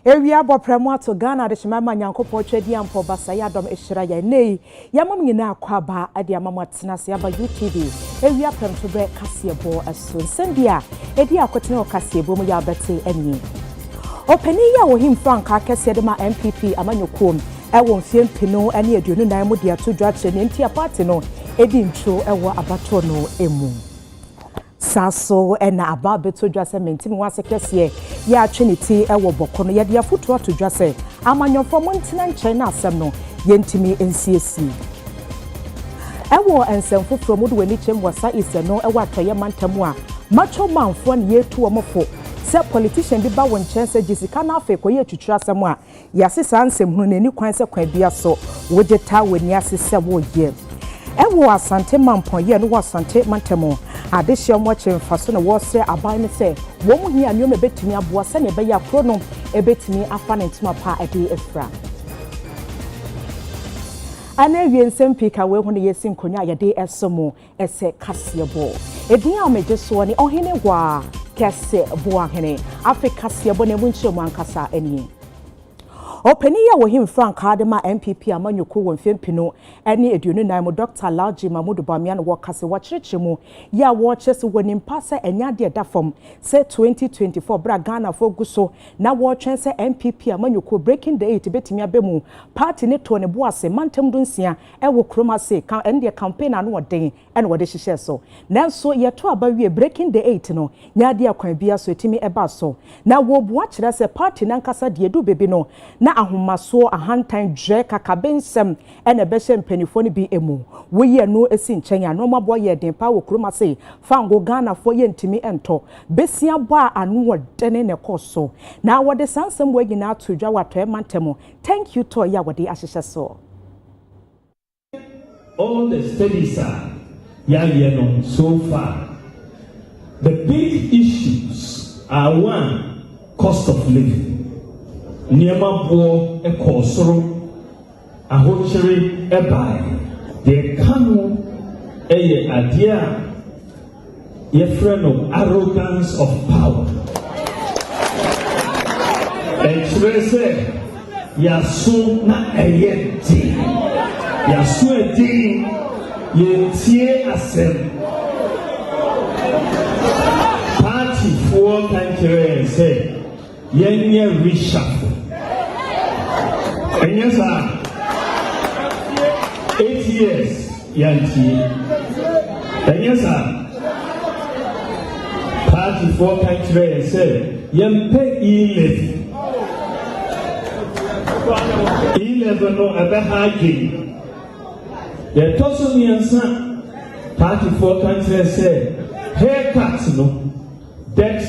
Area Bopremo to Ghana, the Shimama Yanko Portrait Yampo Basayadom Ishiraya Nay, Yamam Yina Kwaba, Adiamama Tinasiaba UTV, Area Prem to break Cassia Bo as soon. Sendia, Edia Cotino Cassia Bomoya Betty Eni. Openia or him Frank Casedema MPP Amanyukum, Ewon Film Pino, and Yadunu Namudia to judge an Intia Partino, Edin Cho, Ewa Abatono, Emu. Saso ena ababe to dwase mentimi wase kese ya trinity ewo bokono ye dia foto to dwase amanyofo montina nchen na asem no yentimi NCSC ewo ensemfo from do wani chem wasa iseno ewo atoye mantamu a macho manfo na yetu omofo se politician bi ba won chen se jisika na afa koye twitwa asem a yasesa ansem hu na ni kwan se kwa bia so wogeta wani asese wo ye ewo asante mampon ye no wasante mantamo adehye omwache mfaso na wose aban ne se wo mu hia nyom ebetimi aboa se ne be ya kronom ebetimi afa ne ntuma pa ade efra ana wie nsempika we hu ne yesin konya yade esomo ese kasebo edin a meje so ne ohene gwa kese bo ahene afrika sebo ne munche mu ankasa eni Openia wo him Frank Adema MPP amanyuko won fempino ene eduonu nan mo Dr. Laji Mamudu Bamian wo kase wo chirechemu ya wo chese wonim pase enya de da fom say 2024 bra Ghana for guso na wo twense MPP amanyuko breaking the 8 betimi abemu party ne to ne boase mantem dunsia e wo kroma se kan ende campaign anu woden ene wo de hihye so nanso ye to abawie breaking the 8 no nya de akwan bia so etimi eba so na wo boa kire se party nankasa de edu bebe no na ahomaso ahantan dre kakabensem ene behye mpanifo ne bi emu wo ye no esi nkyenya no mabo ye den pa wo kroma se fango Ghana fo ye ntimi ento besia bo a anu wodene ne koso na wode sansem wagi na atodwa wato mantemo thank you to ya wode ahihye so all the studies are no so far. The big issues are one, cost of living. Niema bo e kosoro ahochiri ebai de kanu eye adia ye friend of arrogance of power. Express yasu na eyeti yasu edi ye tie asem party for country say yenye reshuffle. And yes, 8 years, Yanti. And yes, party for country and said, Yempe 11 no abahagi. The Tosunian party for country said, haircuts no, debt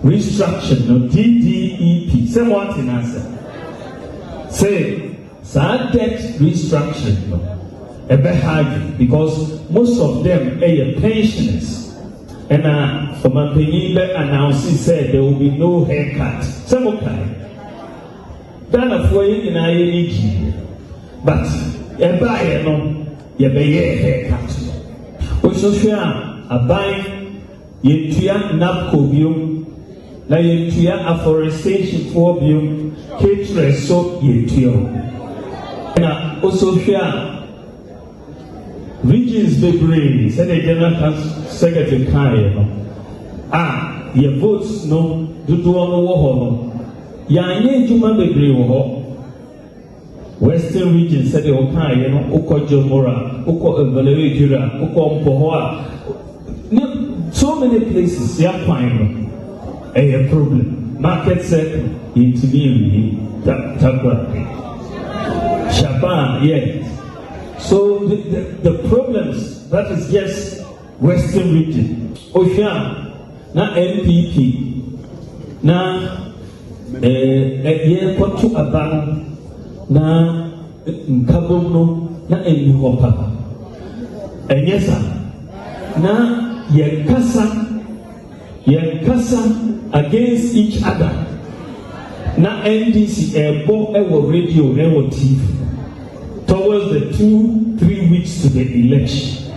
restructure no, DDEP. Say what in answer? Say, sad debt restructuring, a bit hard because most of them are pensioners. And from a penny announcing said there will be no haircut. Some okay. Done a way in ING. But a buyer, no, you pay a haircut. We shall share a buy, you tuya napcobium. Na yentua afforestation for biom ketre so yentua na also share regions bebree say the general secretary kan no your votes no dudu no wo ho no ya nye juma bebree wo ho western region say the kan no ukojo mora uko evaluate uko mpo ho so many places ya kwan no a problem. Market set into me, Shaban, yes. So the problems, that is just Western region. Ocean, na MPP, na ye kotu aban, na nkabono, na enihopa. And yes, na ye kasa against each other. Na NDC ebo ewo radio ewo TV towards the 2-3 weeks to the election.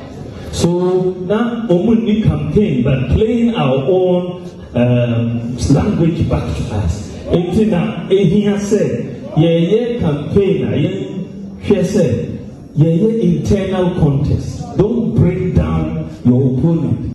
So now only campaign but playing our own language back to us. Etina, ehia say, ye campaign, ye say, ye internal contest. Don't break down your opponent.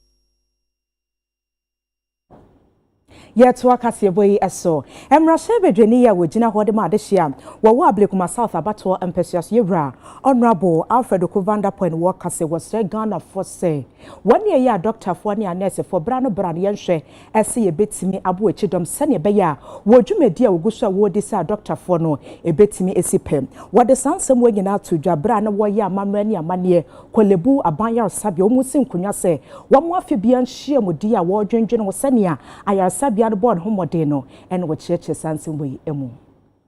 Yet to Akasiaboy eso. Emrasebe Denia with Gina Hodema Deshia, Wawablikuma South Abato and Pesias Yebra, Honorable Alfred Okuvanda Point Wakase was say Ghana for say. 1 year doctor for near nurse for Brano Branianshe, as see a bit to me Abu Chidom Sanya Beya, would you media Ugusha would decide doctor for no, a bit to me esipem. What the sound some way out to Jabrana Waya Mamrania Manie, Kolebu Abaya Sabio Musim Kunyase, one more Fibian Shia Mudia, Wardren General Senia, I are Sabia. And what churches emu.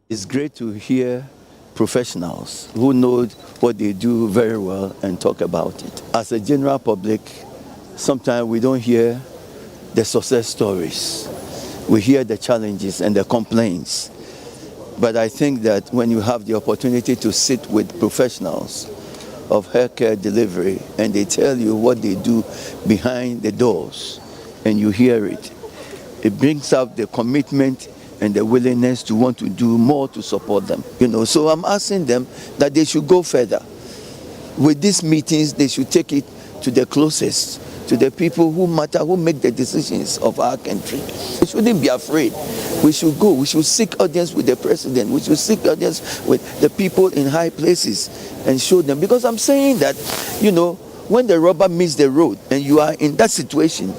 It's great to hear professionals who know what they do very well and talk about it. As a general public, sometimes we don't hear the success stories. We hear the challenges and the complaints. But I think that when you have the opportunity to sit with professionals of healthcare delivery and they tell you what they do behind the doors and you hear it, it brings out the commitment and the willingness to want to do more to support them. So I'm asking them that they should go further. With these meetings, they should take it to the closest, to the people who matter, who make the decisions of our country. We shouldn't be afraid. We should go. We should seek audience with the president. We should seek audience with the people in high places and show them. Because I'm saying that, when the rubber meets the road and you are in that situation,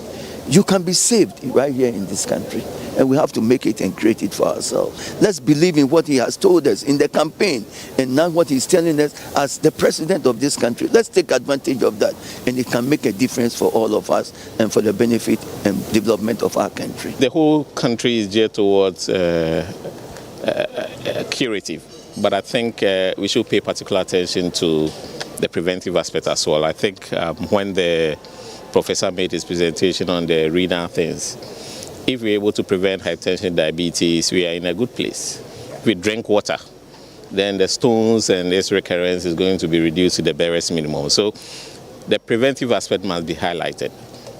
you can be saved right here in this country. And we have to make it and create it for ourselves. Let's believe in what he has told us in the campaign and now what he's telling us as the president of this country. Let's take advantage of that, and it can make a difference for all of us and for the benefit and development of our country. The whole country is geared towards curative, but I think we should pay particular attention to the preventive aspect as well. I think when the professor made his presentation on the renal things, if we're able to prevent hypertension, diabetes, we are in a good place. If we drink water, then the stones and its recurrence is going to be reduced to the barest minimum. So the preventive aspect must be highlighted.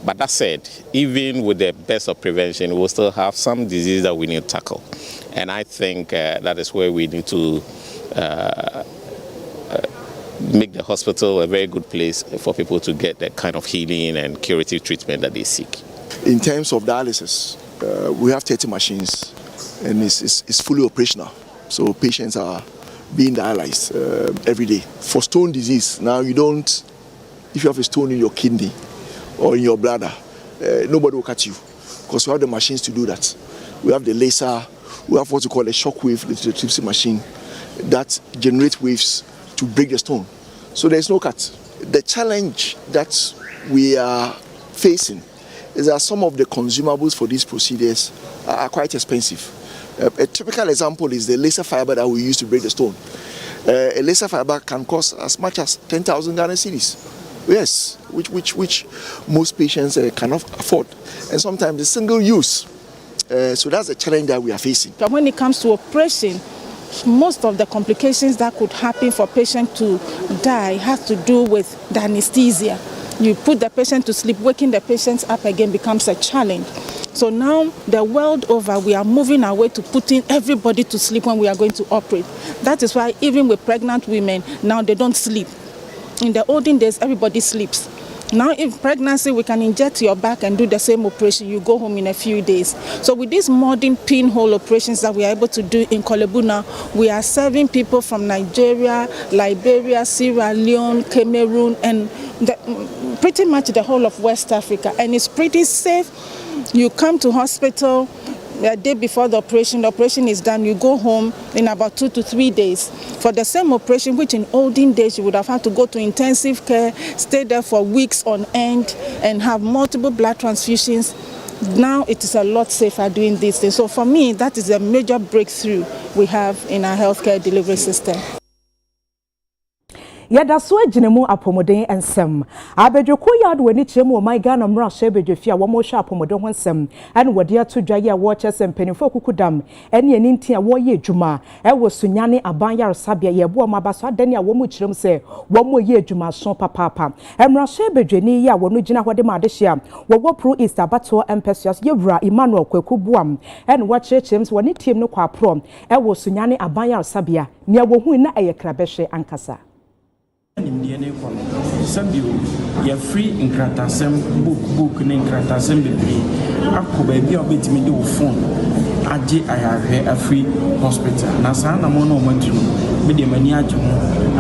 But that said, even with the best of prevention, we'll still have some disease that we need to tackle. And I think that is where we need to make the hospital a very good place for people to get the kind of healing and curative treatment that they seek. In terms of dialysis, we have 30 machines and it's fully operational. So patients are being dialyzed every day. For stone disease, now if you have a stone in your kidney or in your bladder, nobody will catch you because we have the machines to do that. We have the laser, we have what we call a shockwave lithotripsy machine that generates waves to break the stone. So there's no cut. The challenge that we are facing is that some of the consumables for these procedures are quite expensive. A typical example is the laser fiber that we use to break the stone. A laser fiber can cost as much as 10,000 Ghana cedis. Yes, which most patients cannot afford. And sometimes it's single use. So that's the challenge that we are facing. But when it comes to operation, most of the complications that could happen for patient to die has to do with the anesthesia. You put the patient to sleep, waking the patients up again becomes a challenge. So now the world over, we are moving away to putting everybody to sleep when we are going to operate. That is why even with pregnant women, now they don't sleep. In the olden days, everybody sleeps. Now in pregnancy, we can inject your back and do the same operation. You go home in a few days. So with these modern pinhole operations that we are able to do in Kolebu now, we are serving people from Nigeria, Liberia, Sierra Leone, Cameroon, and pretty much the whole of West Africa. And it's pretty safe. You come to hospital the day before the operation is done, you go home in about 2 to 3 days. For the same operation, which in olden days you would have had to go to intensive care, stay there for weeks on end, and have multiple blood transfusions. Now it is a lot safer doing these things. So for me, that is a major breakthrough we have in our healthcare delivery system. Yada so agyinemu apomoden ensem abedweko yad wani kyeremu my Ghana mra hye bedwefia wo mo hye apomoden ho nsem ene wode ato dwaye a wo kyesem penifo kukudam ene ani ntia wo ye adwuma e wo sunyane aban yaresabia ye bo ma baso adani a wo mo kyerem se wo mo ye adwuma so papa emra hye bedweni ya wo no gina hode ma de hye wo pro east abato empesias yewura Emmanuel Kwaku buam ene wo kyerem se woni tiem no kwa pro e wo sunyane aban yaresabia ne wo hu na eye krabehwe ankasa Indian economy. Sabio, you're free in Kratasem book in Kratasem baby. Ako baby, I'll be to me do phone. I have a free hospital. Nasana mono went to media maniajo.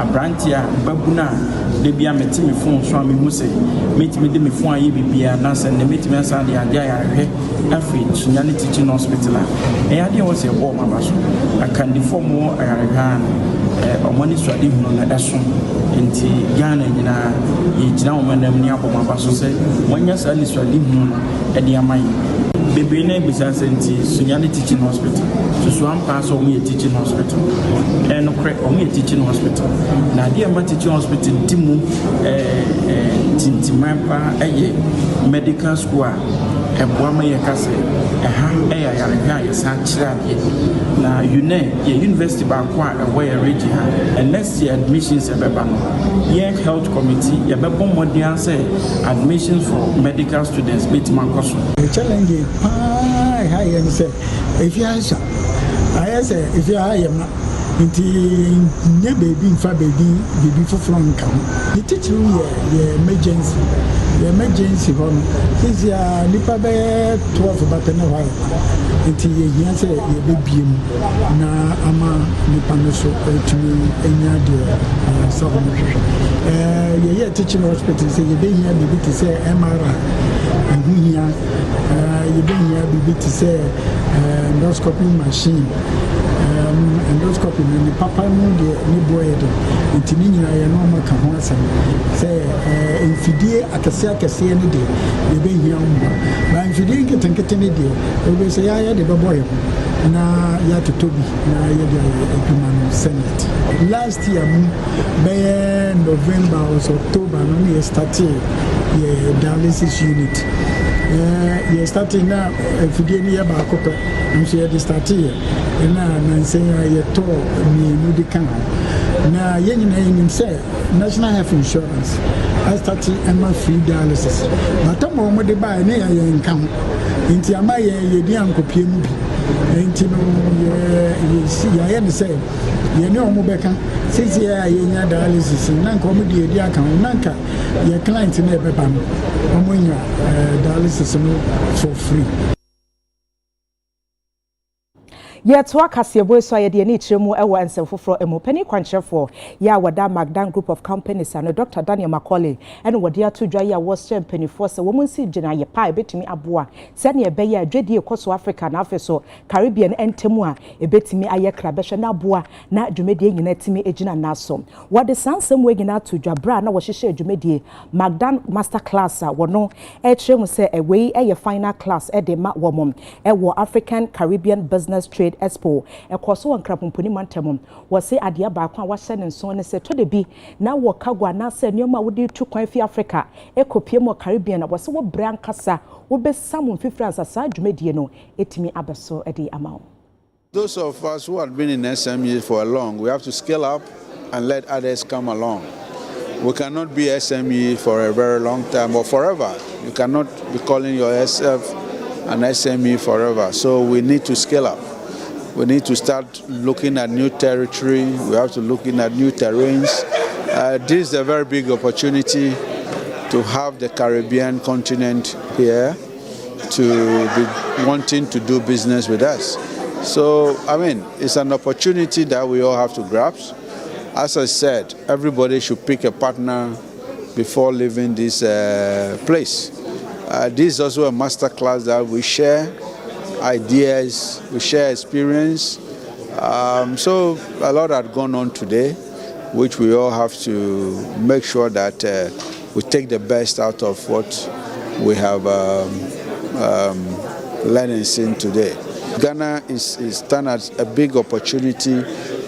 A brantia, babuna, they be a metimi phone, swami muse. Meet me the phone, you be a nurse and the meet me and the idea a free Sunyani teaching hospital. And I was a warm abaso. I can deform more I have money study on the Esson. Inti Ghana nyina yigina omanam ni aboma baso se wanya sa liswadi hu e dia mai bebe na business inti Sunyani teaching hospital so am pass o me teaching hospital no correct o me teaching hospital na dia ma teaching hospital timu tintimapa eye medical school Ebwama yakase ya ya sanchira na university ba kwa where region and next year admissions ebeba no health committee yebebo modern say admissions for medical students bit makoso the challenge high and say if you answer I say if you high nti nye baby infa baby for from come the teacher the emergency home is ya nipa be 12 batena wa nti ye say ye baby na ama nipa no so tumi enya de so ye teaching hospital say ye be here baby to say MRI here ye be here baby to say endoscopy machine endoscopy ni papa no de ni boy de ntimi nyina ye no ma ka ho asem say infidie akase ni de ye be hia mo ba infidie nketenkete ni de o be say ya de boy na ya totobi na ye de eduma senate last year by November or October no me started ye dialysis unit you starting now if you need about copper I'm sure you start here and now saying you told me medical now you say national health insurance I started I'm free dialysis but I'm on the buy near your income into my ye dian copy into you see I understand you know Mobeka since you are dialysis and comedy account nanka your client in every bam dialysis for free. Yet to akase boy so ye de ni chiremu ewo ensefoforo emu pani kwanchefo ya wada Magdan group of companies and Dr. Daniel Macaulay and wode ato dwa ya was champagne for se wo munsi gina ye pa betimi aboa se ne ebe ya dwedi ekoso Africa na afeso Caribbean entemu a ebetimi aye krabehwe na aboa na dwumedie nyina timi egina naso wode sansem we gina to dwa bra na wo hyehye dwumedie Magdan master class a wono e kyeremu se ewe eye final class e de ma wo mom e wo African Caribbean Business Trade Expo ekoso wankrapomponi mantamum wo se ade ba kwa wa hye ne nso ne se to de bi na wo kagwa na se nyoma wo de tu kwan fi Africa ekopie mo Caribbean na wo se wo bra nkasa wo be samu fifransa sa dwumedie no etimi abeso ede amawo. Those of us who have been in SME for long, we have to scale up and let others come along. We cannot be SME for a very long time or forever. You cannot be calling yourself an SME forever. So we need to scale up. We need to start looking at new territory. We have to look at new terrains. This is a very big opportunity to have the Caribbean continent here to be wanting to do business with us. So, I mean, it's an opportunity that we all have to grasp. As I said, everybody should pick a partner before leaving this place. This is also a master class that we share ideas, we share experience. So a lot had gone on today, which we all have to make sure that we take the best out of what we have learned and seen today. Ghana is done as a big opportunity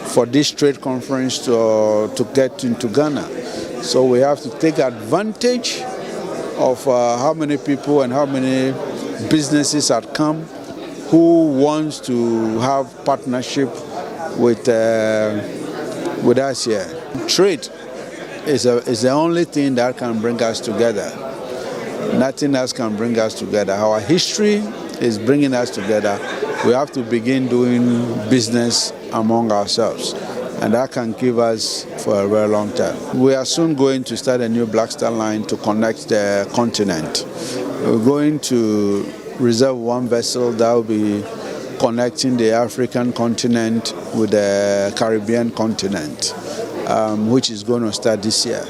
for this trade conference to get into Ghana. So we have to take advantage of how many people and how many businesses have come who wants to have partnership with us here. Trade is the only thing that can bring us together. Nothing else can bring us together. Our history is bringing us together. We have to begin doing business among ourselves, and that can give us for a very long time. We are soon going to start a new Black Star line to connect the continent. We're going to reserve one vessel that will be connecting the African continent with the Caribbean continent, which is going to start this year,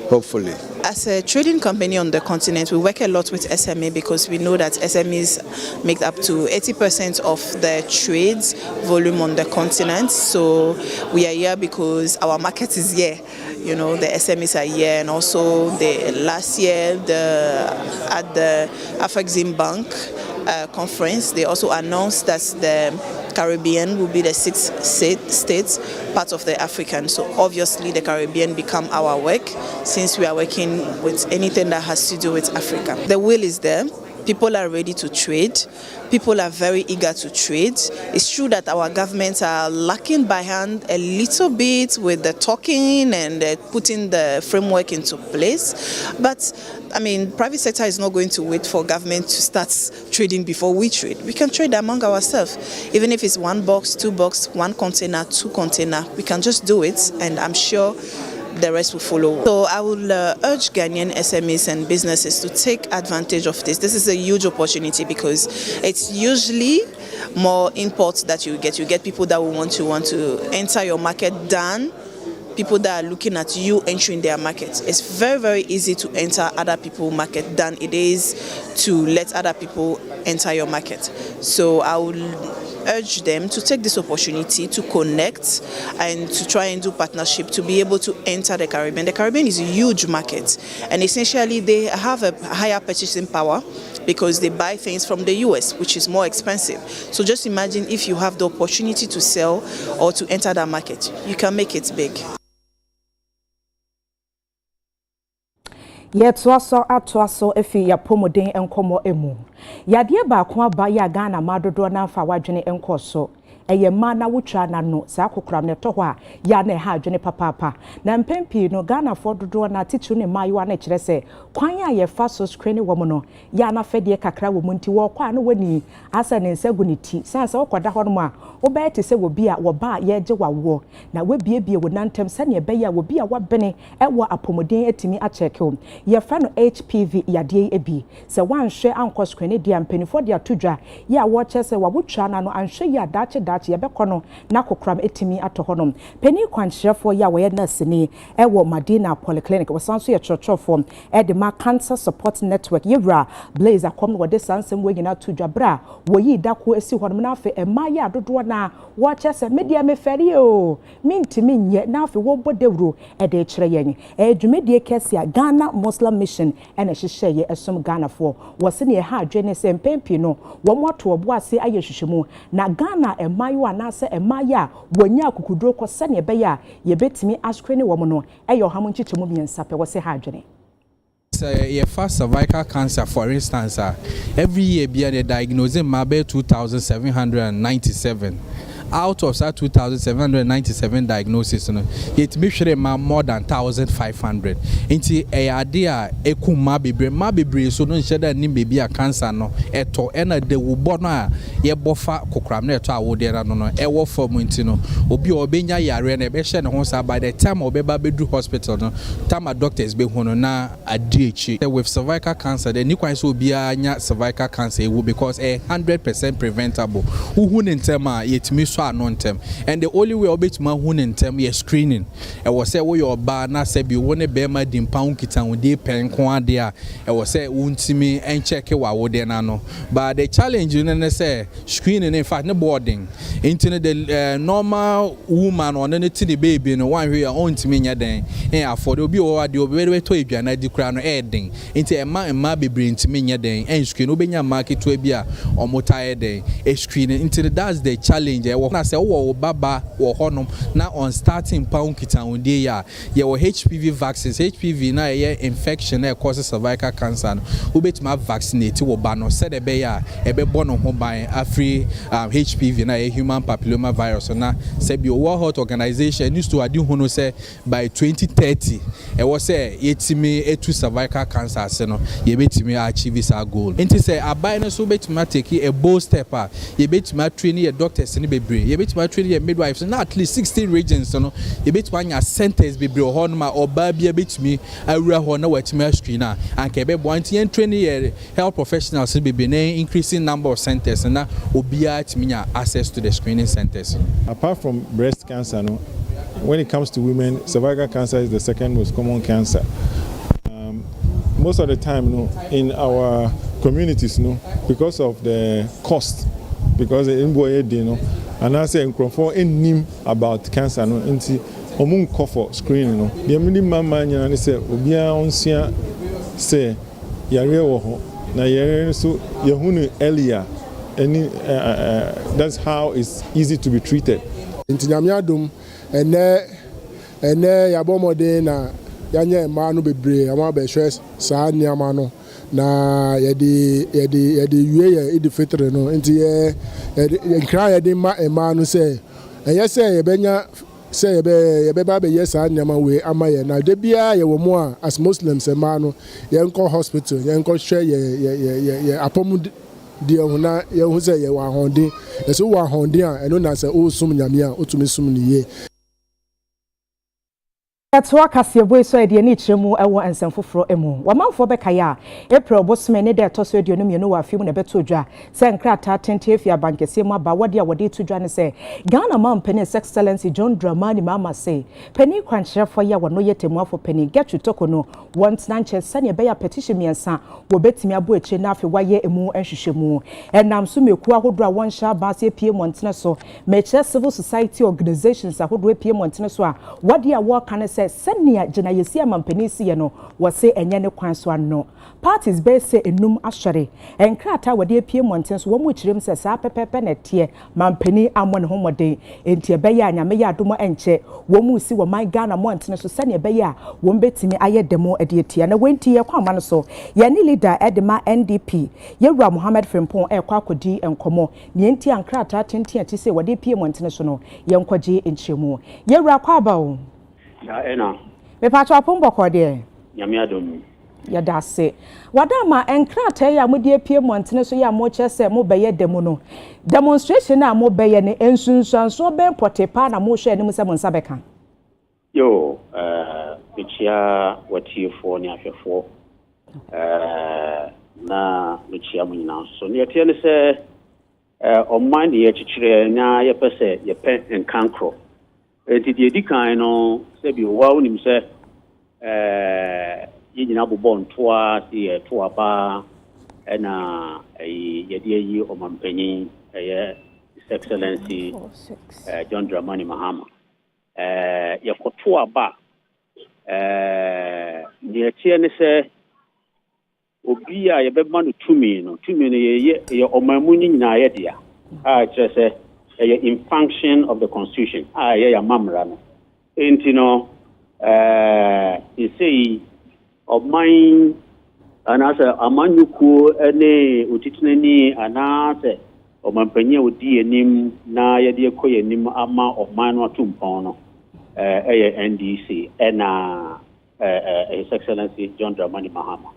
hopefully. As a trading company on the continent, we work a lot with SME because we know that SMEs make up to 80% of the trades volume on the continent. So we are here because our market is here. You know, the SMEs are here, and also last year at the Afrexim Bank conference, they also announced that the Caribbean will be the 6th states part of the African. So obviously the Caribbean become our work since we are working with anything that has to do with Africa. The will is there. People are ready to trade. People are very eager to trade. It's true that our governments are lacking behind a little bit with the talking and putting the framework into place. But I mean, private sector is not going to wait for government to start trading before we trade. We can trade among ourselves. Even if it's 1 box, 2 box, 1 container, 2 container, we can just do it, and I'm sure the rest will follow. So I will urge Ghanaian SMEs and businesses to take advantage of this. This is a huge opportunity because it's usually more imports that you get. You get people that will want to enter your market than people that are looking at you entering their market. It's very, very easy to enter other people's market than it is to let other people enter your market. So I will urge them to take this opportunity to connect and to try and do partnership to be able to enter the Caribbean. The Caribbean is a huge market, and essentially they have a higher purchasing power because they buy things from the US, which is more expensive. So just imagine if you have the opportunity to sell or to enter that market, you can make it big. Yetwaso atwaso efi ya pomoden enkomo emu. Yadie ba ko aba ya Ghana madodo na fa wadwene enkoso. Eye ma na wotwa na no sa kokram ne to ho a ya na ha adwene papapa. Na mpempi no Ghana for dodo na titu ne mayo na kire se kwan ya ye fa so screen wo mo no ya na fedie kakra wo munti wo kwa na wani asa ne nsagu ne ti sansa wokoda ho no a wo be te se wo bi a wo ba ye je wawo na we biebie wo nantem se ne be ya wo bi a wabene ewo apomoden atimi a check o ye fa no HPV yade ebi se wanhwe anko screen dia mpanifo dia todwa ya wo che se wo twa na no anhwe ya dache ye bekono na kokram etimi atohonom peni kwanchirefo ya we nurse ni ewo Madina Polyclinic wasanso ye churchofo e de ma cancer support network yewra blaze akom wo de sansem we nyina todwa bra wo yi dako esi honom na afi ema ya dodo na wo chese media me feri o mintimi nye na afi wo bodewro e de kire yen e dwumedie kese a Ghana Muslim Mission ene hihye ye esom Ghana fo wo se ne ha adwene se mpempi no wo moto obo ase aye hwehwemu na Ghana emayo anase emaya wonya akukuduro ko se ne be ya ye betimi askrene wo mo no eyo hamu nchichemu biensa pe wo se ha adwene. Your first cervical cancer, for instance, every year they diagnose maybe 2,797. Out of that 2,797 diagnoses, it may be more than 1,500. Into a idea, a mabibre, so no share ni baby a cancer no eto ena de wubona ye bofa kokramne to awodera no no ewo form ntino obi obenya yare na be hye ne ho sa by the time obeba bedu hospital no time doctors be hono na adiechi with cervical cancer the ni kwan so obi anya cervical cancer ewu because 100% preventable who ne ntem a yetimi anontem and the only way obetuma hu nentem ye screening e wo se wo your ba na se bi wo ne be ma dimpa unkita wo de pen ko ade a e wo se untimi en check wa wo de na no but the challenge ne say screening in fact ne boarding into the normal woman on ne ti the baby no one we untimi nya den en afford obi wo ade obi to aduana di kura no edin into emma bebre ntimi nya den en screen obenya market to bia omota den e screening into that's the challenge e wo na se wo baba wo honom na on starting pound kitan dey ya ye wo HPV vaccines HPV na ye infection na cause cervical cancer no obetuma vaccinate wo ba no said e be ya e be bo no ho ban afri HPV na ye human papilloma virus na se bi World Health Organization needs to adi ho no say by 2030 e wo say yetimi etu cervical cancer se no ye betimi achieve this goal enti say abai no so betuma take a bold step ye betuma train your doctors ni bebre ye betuma train your midwives na at least 16 regions no ye betuma nya centers bebre ho no ma oba bia betumi awura ho na watimi screen na anka be bo anti train your health professionals bebre na increasing number of centers na obia timi nya access to the screening centers. Apart from breast cancer no, when it comes to women, cervical cancer is the second most common cancer. Most of the time, in our communities, because of the cost, because in Boye, and I say in Crawford, in about cancer, into omun for screening, the minimum man, and say, Obia on say, Yare na Yare so Yahunu earlier, and that's how it's easy to be treated. Into Yamiadum, and Yabomode na. Yanya manu bebre ama be stress sa niama no na yedi wie e fetre no enti ye nkra yedi ma emanu se eye se ye benya se ye be ba be ye sa niama we ama ye na de bia ye wo mu a as Muslims emanu ye nko hospital ye nko hwe ye apomu di ehuna ye hu se ye wa honde ye so wa honde a eno na se o sum nyame a otumi sum ni ye. Etwa kase boy so ede ni chiremu ewo ensemfoforo emu wamanfo bekaya April bosme ne de toso ede no mienu wa fimu ne beto dwa se nkrata tente afia bankese mu aba wode a wode to dwa ne se Ghana man penny excellency John Dramani mama say penny kwanchefo ya wono yetemu afo penny get to no want nanche sane be ya petition miensa wo betimi abo eche na afi waye emu enhwehwemu enam so meku ahodo a won sha ba se pie montene so meche civil society organizations ahodo pie montene so a wode a wo kan senia jina yesi amampanisi ye no wose enye ne kwan so anno parties be se enum ahwere enkrata wode apie monten so wo mu kirem se sa pepepe na tie mampani amone homode entie be ya nyame ya adomo enche wo mu si wo man Ghana monten so senia be ya wo mbetimi aye demo ede tie na wenti ye kwama no so ye ni leader edema NDP Yewura Mohammed Frimpong ekwa akodi enkomo ne enti ankrata tenten ati se wode apie monten so no ye nkwaje enchemu Yewura kwaba o ya ena me pato apombo kode nyame adom ya dase wadama enkrata ya mudi apie montene so ya mo chese mo beye demo no demonstration na mo beye ne ensunsanso ben potepa na mo hwe ne mo se mo nsabeka yo bichia watifo ni afefo na bichia mo nyina so ne tie ne se oman ye chichire nya ye pese ye pen enkankro enti di kan no se bi wa unim se yina bobɔ ntoa si to aba na yedi yi omampanyin His Excellency John Dramani Mahama yakoto aba ne tie ne se obi a yebɛma no tumi no ye omamu nyina ye dia a kyerɛ sɛ in function of the constitution ye ya mamra no enti no say of mine anasa amanyuku ene utitinani anase o mampanye odi enim na yede ekoye enim ama of mine no atumpon no NDC ena His Excellency John Dramani Mahama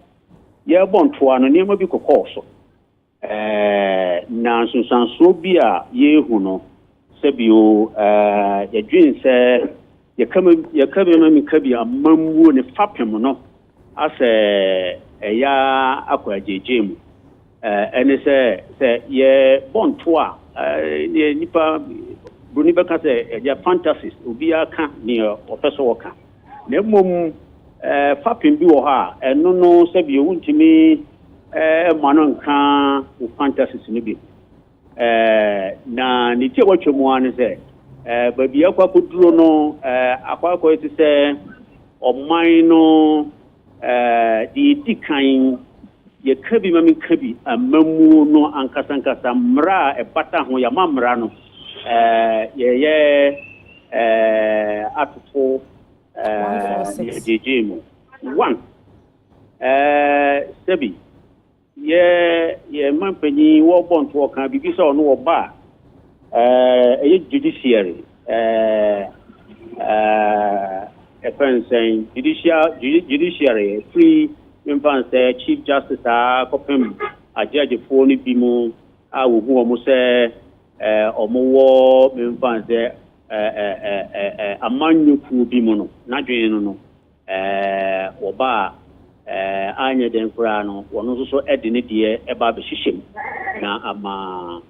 ye bontoa no niam bi kokoso na sunsanso bi a ye hu no sebio ye dwin se ye kabe ma mi kabi amamwo ne fapem no ase ya akwajeje mu ene se ye bonto a ne nipa bruni beka se ya fantasies obi aka ne opeso woka na mom fapem bi wo ha eno no se bi wuntimi mano nka fantasies ne bi na ni tie watwemu ane se baby akwa kuduro no akwa ko eti se oman no di kan ye kabi mami kabi amamu no ankasa mra e bata ho ya mamra no Article JJ one. Sebi. Man penny war born to work and be so no bar. Judiciary. A friend saying judiciary free infants Chief Justice Copim a judge for Nipimo. I will go almost say or more infants there. A man you could be mono, not no, or bar, Anya Denfrano, one also adding it here about the shishim. Now, ama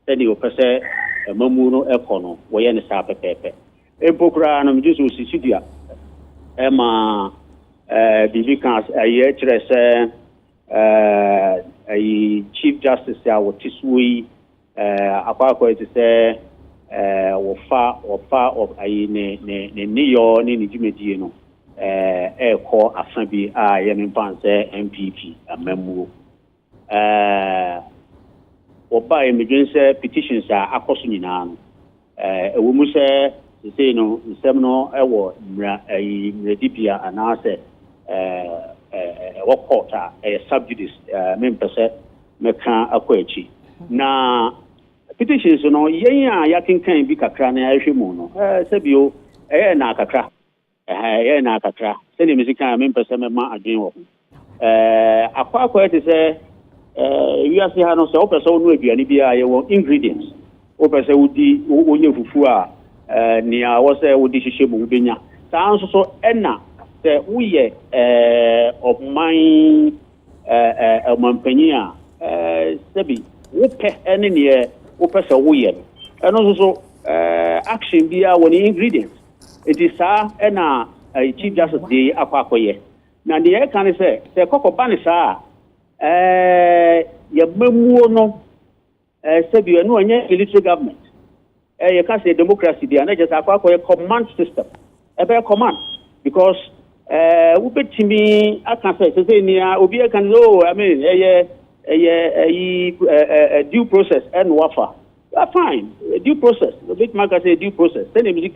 sending your person a mamuno econo, where any sapa pepe. Epocran, I'm just with Sicilia. Emma Bibicans, a year, a Chief Justice, our Tisui, Apako to say. Or far of a neo in Jimmy air core assembly, I am in Panzer MPP, a memo. Or by emergency petitions are accosting a woman say, no, the seminal award, a Redipia, and answer what quarter, a subjudice, member said, Mekan Aquachi. Now, petitions, yakin can be Kakran, Ashimono, Sabio, Nakakra, Nakakra, sending music, I mean, Persema, a dream of. A quite is a you are saying, no, so person will be an EBI ingredients. Open say, Fufua, near was a Udishimu Binya. Sounds so Enna, the we of mine, Montpenia, Sebi, Wupe, any near. Opesa weird, and also action be our ingredients. It is a Chief Justice de Aquacoye. Now the air can say, the Coco Banisa, your memono, said you know, military government. You can say democracy, the just Aquacoye command system, a better command, because we bet to me, I can say, Obia can know, I mean, a due process and wafa. Fine, due process. The big market say due process. Then any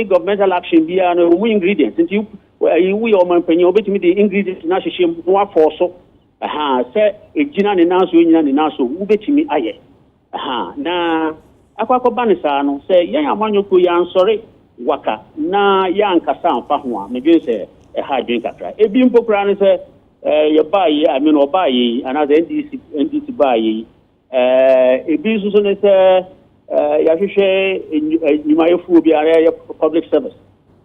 governmental action be an ingredients. And you or my penny obey me the ingredients in Nashim more for so. Say a Jinan in Nasu, ubet me aye. Na Aquaco Banisano say, Yang Manuku Yan, sorry, Waka, na Yan Kassan Fahua, maybe say a high drink after. A beam pokran say, you buy, I mean, or buy another NDC buy. A business is you might fool be a public service.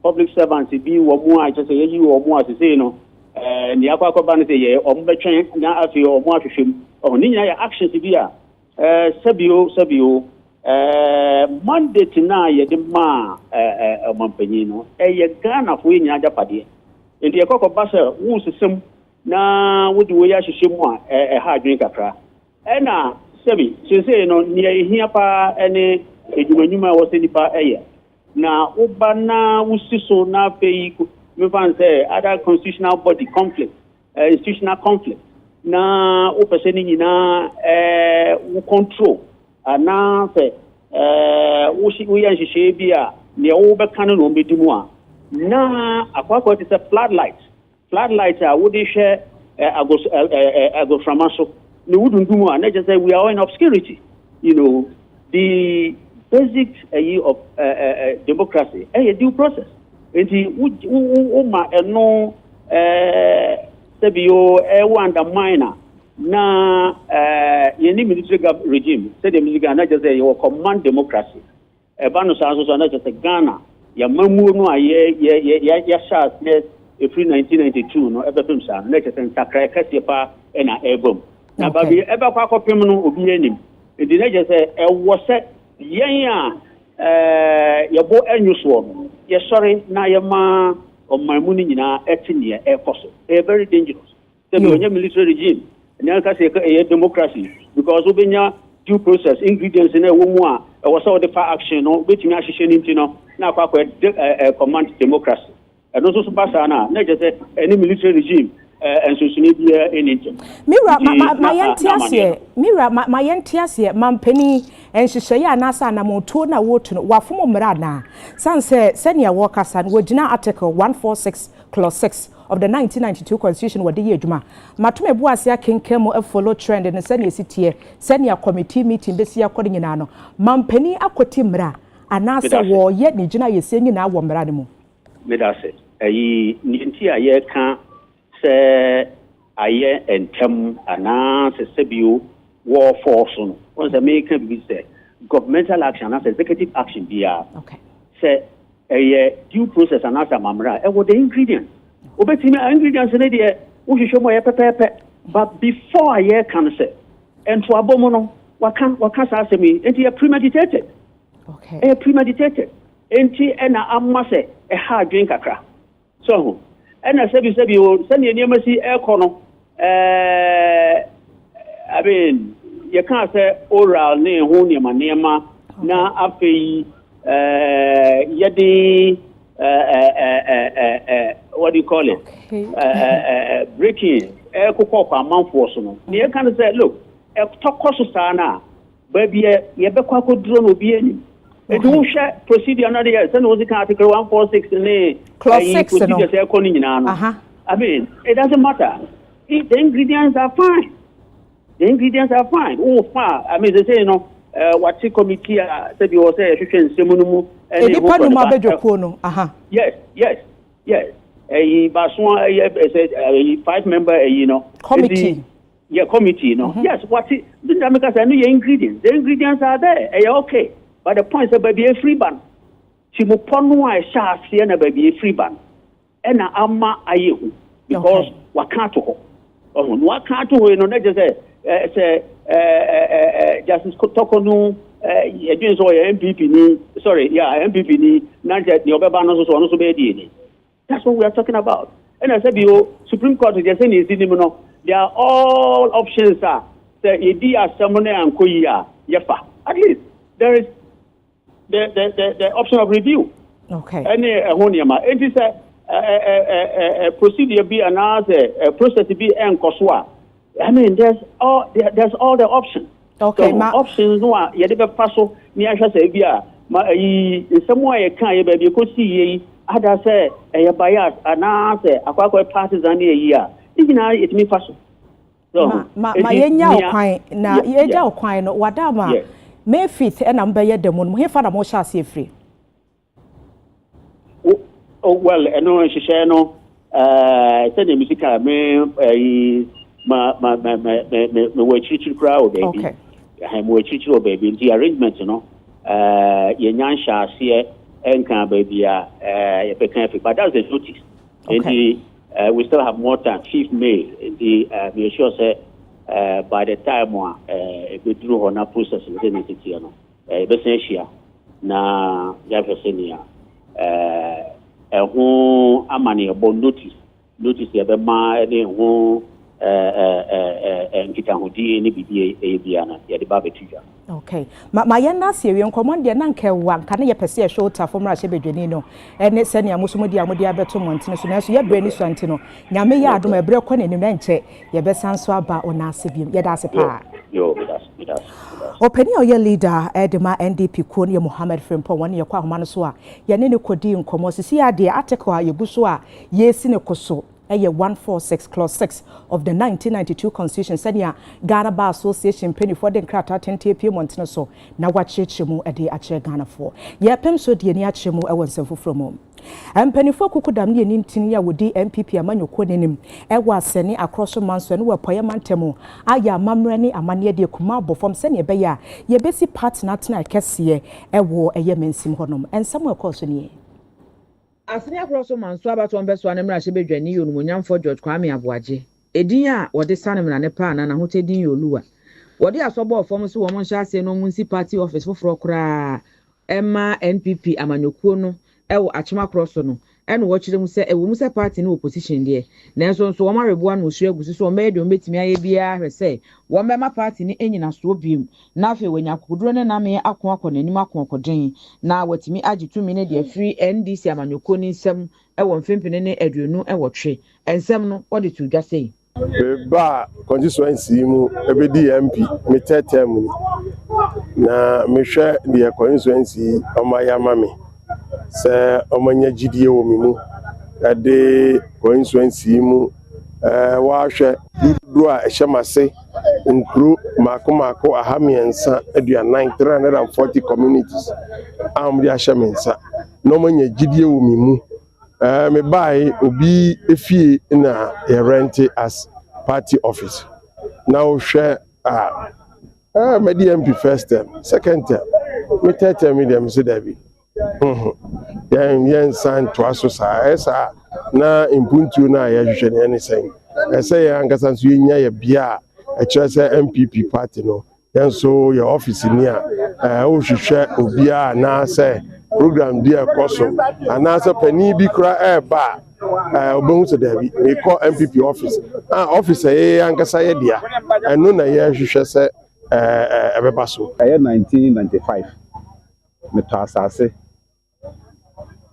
Public servants be or more, I just say you or more to say, no, and the Aqua Ban say, or Betran, now after or more to him, or Nina actions to be a Sabio, Monday tonight, the Ma Montpenino, a gun of winning Japadi. In the Aqua Bassa, who's some. Na would we actually a hard drink after. And now, Sebi, she say no near here pa any Juma was any pa air. Now, Ubana Usiso na pay Muvan say other constitutional body conflict, institutional conflict. Na Upaseni na control. And now say we and she be a near over canon on Bedimua. Na Aqua is a floodlight. Floodlights are would they share go from us. No wouldn't do more. Let's just say we are in obscurity. You know, the basic of democracy, a due process. And the no Sebio underminer na any military regime. Say the military not just say your command democracy. Banus also not just a Ghana. Ya mamu no ya shas yes. Free 1992, no ever film son, let us and Sakra Cassipa and a album. Now, but we ever quack up him no be any. The legend say, was set, your boy and you swore. Yes, sorry, now your ma of my money in our ethnia air force. A very dangerous. The military regime, and now can say a democracy, because we due process, ingredients in a woman, was all the far action, or which you know, now command democracy. And also Basana, not just any military regime, and so she need in it. Mira, my Mira, my Mampeni, enhyehyɛ ya na sa na moto na wotu no wafom mmara na sanse senior workers and wogina article 146 clause 6 of the 1992 constitution wode ye adwuma matome bu ase akenkam e follow trend ne senior sitie senior committee meeting besi akode nyina no mampani akoti mmara ana sa wo ye ne gina ye senyi na wo mmara ne mu medase ayi nti aye ka se aye entem ana se sebio war force no once American be say governmental action as executive action bia okay say a due process and as mamra e wo the ingredients obetimi ingredients ne de wo hwehwe mo ye pepepe but before aye can say and to abomo no waka sa asemi enti premeditated okay premeditated enti na amma say e ha adwen kakra so ena sebi o sene niam si e ko no I mean you can't say oral ne ho niam na afei yedi what do you call it breaking kokko kwa manfo so no ne can say look e tokoso sana baby ye be kwa koduro no bi ani e do hwe procedure na dey say no can article 146 ne clause 6 no say ko ni nyina no I mean it doesn't matter if the ingredients are fine. The ingredients are fine. Oh, far. I mean, they say, you know, what the committee said you say, yes. A 5-member, you know, committee. Committee, you know. Yes, what the because I know your ingredients. The ingredients are there. Okay. But the point is, baby, a free ban. Chimuponu, I shall see, and a baby, a free ban. And Amma, ayehu. Because what can't to what can't to you know, just say, Justice Tokonu, doing so MPP ni, sorry, MPP ni, Nanjet, Yobano, so on, so be. That's what we are talking about. And I said, Supreme Court is just saying, they are all options are the idea someone and Koya, Yafa. At least there is the option of review. Okay. Any Honiama. It is a procedure be announced, a process be and Koswa. I mean, there's all the options. Okay, so, options no are yet paso near Shasabia. In some way, a kind baby could see other say a bias and answer a quack partisan a year. It means paso. So, my yenya na yeja kwine no wadama May 5th and I'm by the moon. Here for a more chassis free. Oh, well, I know she share no, send the music, my crowd, baby. Okay. I'm with you, baby. The arrangement, you know, Yan shall see and can baby, but that's the notice. Okay. And we still have more time. 5th May, we sure say by the time we drew on our process within the city, you know, Bessia, na Jeffersonia, who amani about notice the man who and Kitahudi any BBA the Babetija. Okay. My yanda Syrian command the Nanka one can you perceive a shorter from Russia Bedrenino and it's any Musumudia Mudia Betomont, so as you brainy Santino. Yamea do my broken in the Nanche, your best answer about on Nasibium, yet as a par. Opening your leader, Edema NDP Konya Mohammed Frimpo, 1 year kwa Manaswa, Yanino Kodi in Comosi, the article, Yabusua, yes in a coso. 146 clause 6 of the 1992 constitution said ya Ghana Bar Association penny for the krata 10 p montino so na wache chemu e de ache Ghana for ye pem so de ni ache mu e wonsemfo from home penny for kukudam ne nintini ya wodi MPP amanyoko nenim e wa sene across manso ne wapoye mantemu aya mamre ne amane de kuma bofom sene be ya ye besi partner tena kese e wo eye mensim honom ensam akoso ne Asini akroso manso abato mbeso anemra hye bedwani yo numonyamfo George Kwame Aboaje edin a wode sanemra ne pa na ho tedin yo luwa wode asobo ofom so wo monhya ase no munsi party office foforo kra ema NPP amanyokuo no ewo achema kroso no eno wo kyerem se ewo mu se party no opposition de nanso nso wo mareboa no osu agusi so me de metimi aye bia hwese wo mema party ni enyina so biem na afi wanya koduro ne na me akon nanim akon na watimi agitumi ne de free NDC amanyoko ni nsem ewo mfempene ne aduonu ewo twe ensem no wo de tu dwase ba constituency mu ebedi MP me tetem na mehwɛ deɛ constituency ɔmayama me sɛ ɔmanya gyidie wɔ me mu ɛde constituency mu wɔahwɛ dodo a ɛhyɛ mase nkuro maako aha mmiɛnsa aduanan 340 communities a wɔde ahyɛ me nsa na ɔmanya gyidie wɔ me mu me bae obi efie na yɛrente as party office na wohwɛ medi MP first term second term me third term me dem so dabi yɛn san toa so saa ɛsa na impuntu na yɛhwehwɛ ne sɛn ɛsɛ yɛn ankasa nso yɛnya yɛ bia a ɛkyerɛ sɛ MPP party no yɛn so yɛ office ni a wohwehwɛ obiara na sɛ program bi ɛkɔ so anaasɛ panin bi kora ɛɛba obehu sɛ dabi mekɔ MPP office office ɛyɛ ankasa yɛ dea ɛno na yɛhwehwɛ sɛ ɛbɛba so. ɛyɛ 1995 metɔ asase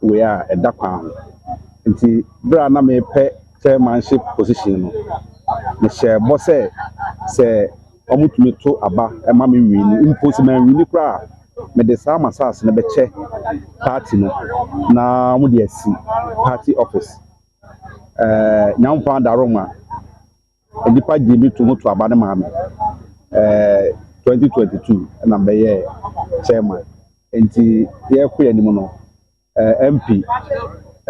wei a ɛda kwan ho nti bere a na mepɛ chairmanship position no mehyɛ bɔ sɛ ɔmotumi to aba ɛma me wini mpo sɛ manwini koraa mede saa masase no bɛkyɛ party no na mode asi party office nyampɔn adaroma nipa gye bi to moto aba no maa me 2022 na mbɛyɛ chairman nti yɛkɔ yɛ anim no MP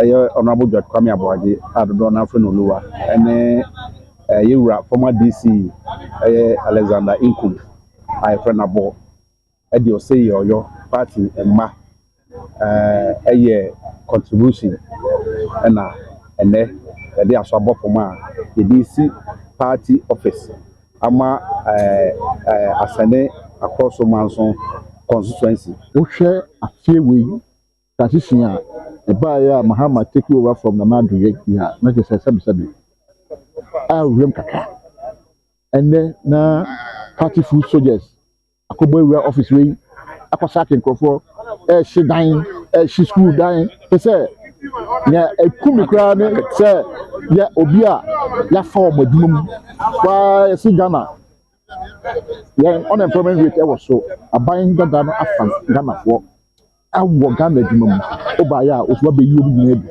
ɛyɛ honorable George Kwame Abuaje adodo na afro no luwa ɛne yɛwura former DC ɛyɛ Alexander Inkum ayɛfrɛ no abɔ ɛde ɔsɛ yɛ ɔyɔ party mma ɛyɛ contribution ɛna ɛnɛ ɛde aso abɔ fam a yɛde si party office ama asane across Manson constituency. Wohwɛ afie wei transition a ɛbaeɛ a Mahama take over from Nana Addo ya na kyerɛ sɛ sɛbisɛbi a wuram kakra ɛnɛ na party food soldiers akɔbɔ ewura office wei akɔsake nkurɔfoɔ ɛhye dan ɛhye school dan sɛ nea ekumi koraa ne sɛ yɛ obi a yafa wɔn adwuma mu waa yɛsi Ghana yɛn unemployment rate ɛwɔ so aban dada no afa Ghanafoɔ awɔ Ghana adwuma mu ɔbaayɛ a osuba bɛyi omi nyinaa bi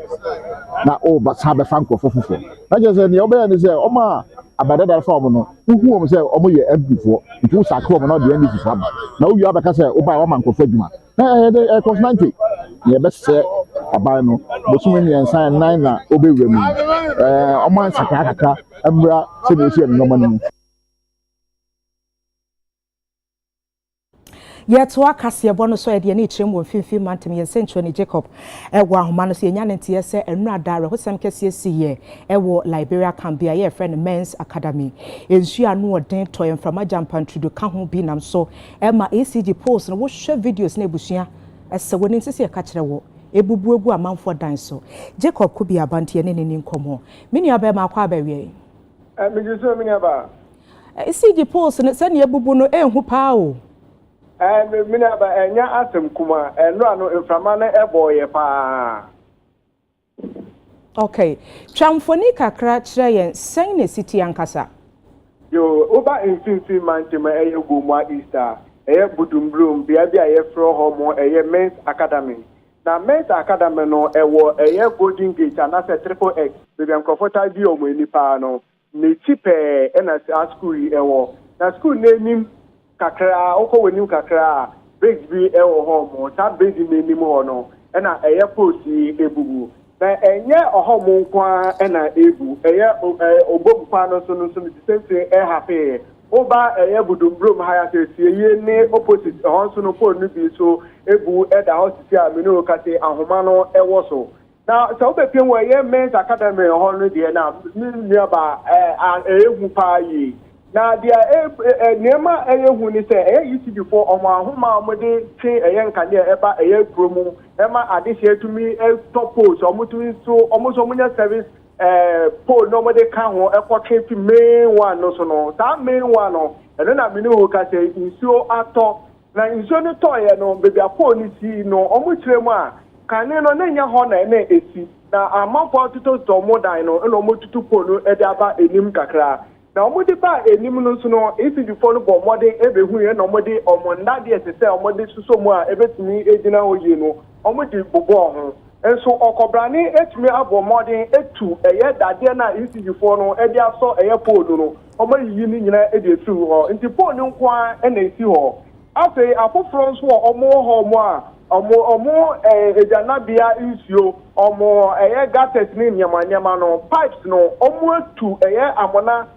na ɔba saa bɛfa nkurɔfoɔ foforɔ na kyerɛ sɛ nea ɔbɛyɛ ne sɛ ɔmo a abadada fa ɔmo no wohu wɔn sɛ ɔmo yɛ MPfoɔ nti wosake wɔn na ɔde NDC fa ba na wowie abɛka sɛ ɔbaa wɔma nkurɔfoɔ adwuma na ɛyɛ ɛkɔsinante yɛbɛsɛ aban no bosom mmiɛnsa nan na ɔbɛwura mu ɔmo ansakra kakra mmra sɛdeɛ ɔsi ɛno nneɛma no mu. Yet wa kase ebo no so ye de ne kyerem wo mfimfim mantem ye sentro ne Jacob ewo ahoma no so ye nya ne nte ye se enura dare ho sem kese esi ye ewo Liberia Cambia ye friend Men's Academy ensu anu oden to ye mframa jampan tudo ka ho bi nam so ema ACG post no wo hwe videos na ebusua ese woni nsese ye ka kyere wo ebubu egu amanfo dan so Jacob ko bi abante ne ne nkomo mini aba ma kwa ba wie me jiso mini aba ACG post ne se ne ebubu no enhu pa o mina ba enya asem kuma eno ano inframa na eboye pa. Okay. Tramfoni kakra kire yen sen ne city ankasa. Yo oba infinity mantima gomwa Easter budumbrum bia fro homo Men's Academy. Na Men's Academy no ewo Golden Gate and that's a triple X. Baby comfortable bi omo nipa no. Ne chipe na school ewo. Na school name kakra oko wenim kakra bridge bi ewo homo ta bridge nenim ho no na post ebubu na enye ohomo kwa na ebu obobu kwa no so the same thing happy oba budumbrom higher say ne opposite ho so no po no bi so ebu da hospital a me no ka say ahoma no ewo so na so be pin wo Men's Academy ho no de na niaba ehu pa yi na dia nema eyehu ni se yiti before omo ahoma omode twe nkane eba promo ema adehye tumi top post omotumi so omoso munya service pole no omode ka ho ekwoke main one no so no that main one no eno na mini wo ka say insuo ato na insuo no to ye no bebi apo ni si no omochire mu a kane no na nya ho na esi na amafo tuto to modan no eno omotutu pole no aba enim kakra. na ọmọdé bá enim no so no ECG fo no bọ ọmọdé ebehu yẹn na ọmọdé ọmọnda de ẹsẹ ọmọdé soso mu a ebetumi egyina oye no ọmọdé bọbọ ọhún nso ọkọbrani etumi abọ ọmọdé etu ẹyẹ dadeɛ na ECG fo no ɛde asɔ ɛyɛ pole no ọmọ yiyi ni nyina ɛde esi hɔ nti pole no nko a ɛna esi hɔ afei afoforo nso ọmọ hɔ ọmọ a ọmọ ejanabea nsuo ọmọ ẹyẹ gutters ni nyama no pipes no ọmọ etu ẹyẹ amona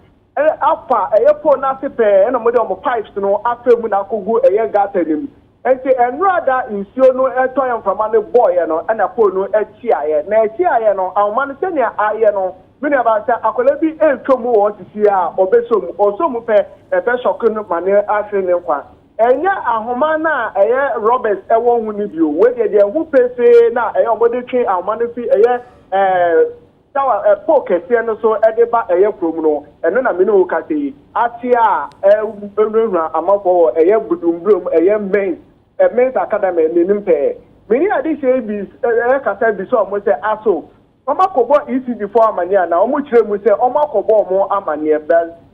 afa ẹyẹ pole n'ase pɛɛ ɛna ọmọ de ọmọ pipes no afa mu na akogu ẹyẹ gutter nim nti ẹnurada nsuo no ɛtɔ yɛ nframa no bɔɔyɛ no ɛna pole no ɛkyi ayɛ na ɛkyi ayɛ no ahoma no sɛnea ayɛ no mini abasa akɔla bi etwa mu wɔ sisi a ɔbɛsom ɔsom pɛ ɛbɛ sɔko no ma ne ahwɛ ne nkwa. Enya ahoma na ɛyɛ Robert ɛwɔ hu ni bio we de hu pese na ɛyɛ ɔmɔde twe ahoma no fi ɛyɛ tawa po kɛseɛ no so ɛde ba ɛyɛ kurom no ɛno na mene wo kase yi ate a ɛwura amafo wɔ ɛyɛ budumbrom ɛyɛ men's academy nenim pɛɛ mene ade hyɛ bi ɛyɛ kasa bi so ɔmo sɛ aso ọmọ akọbọ ECG fọ amani a na ọmọ kyerɛ mu sɛ ọmọ akọbọ ọmọ amani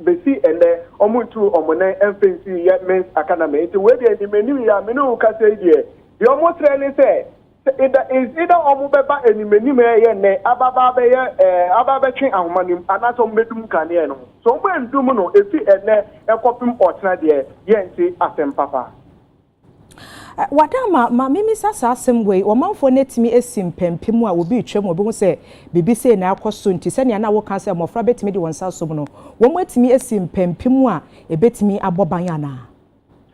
besi ɛnɛ ọmọ ntu ọmọ nan ɛnfɛnsi yɛ men's academy nti wei deɛ enimɛnim yɛ amene wo kasa yi deɛ deɛ ɔmọ kyerɛ ne sɛ ida ọmọ bɛba enimɛnim yɛ nnɛ ababa bɛtwe ahoma nim anaasɛ ɔmọ bɛdum kaneɛ no so ɔmọ endum no efi ɛnɛ ɛkɔpem ɔtena deɛ yɛnti asɛm papa. Wadama ma mimi sasa asem wei omanfo netimi esi mpempem a obi twam obi hu se bibi se na akoso nti se ne na wo kan se mofra betimi de wonsa som no wo mo etimi esi mpempem a ebetimi aboban ana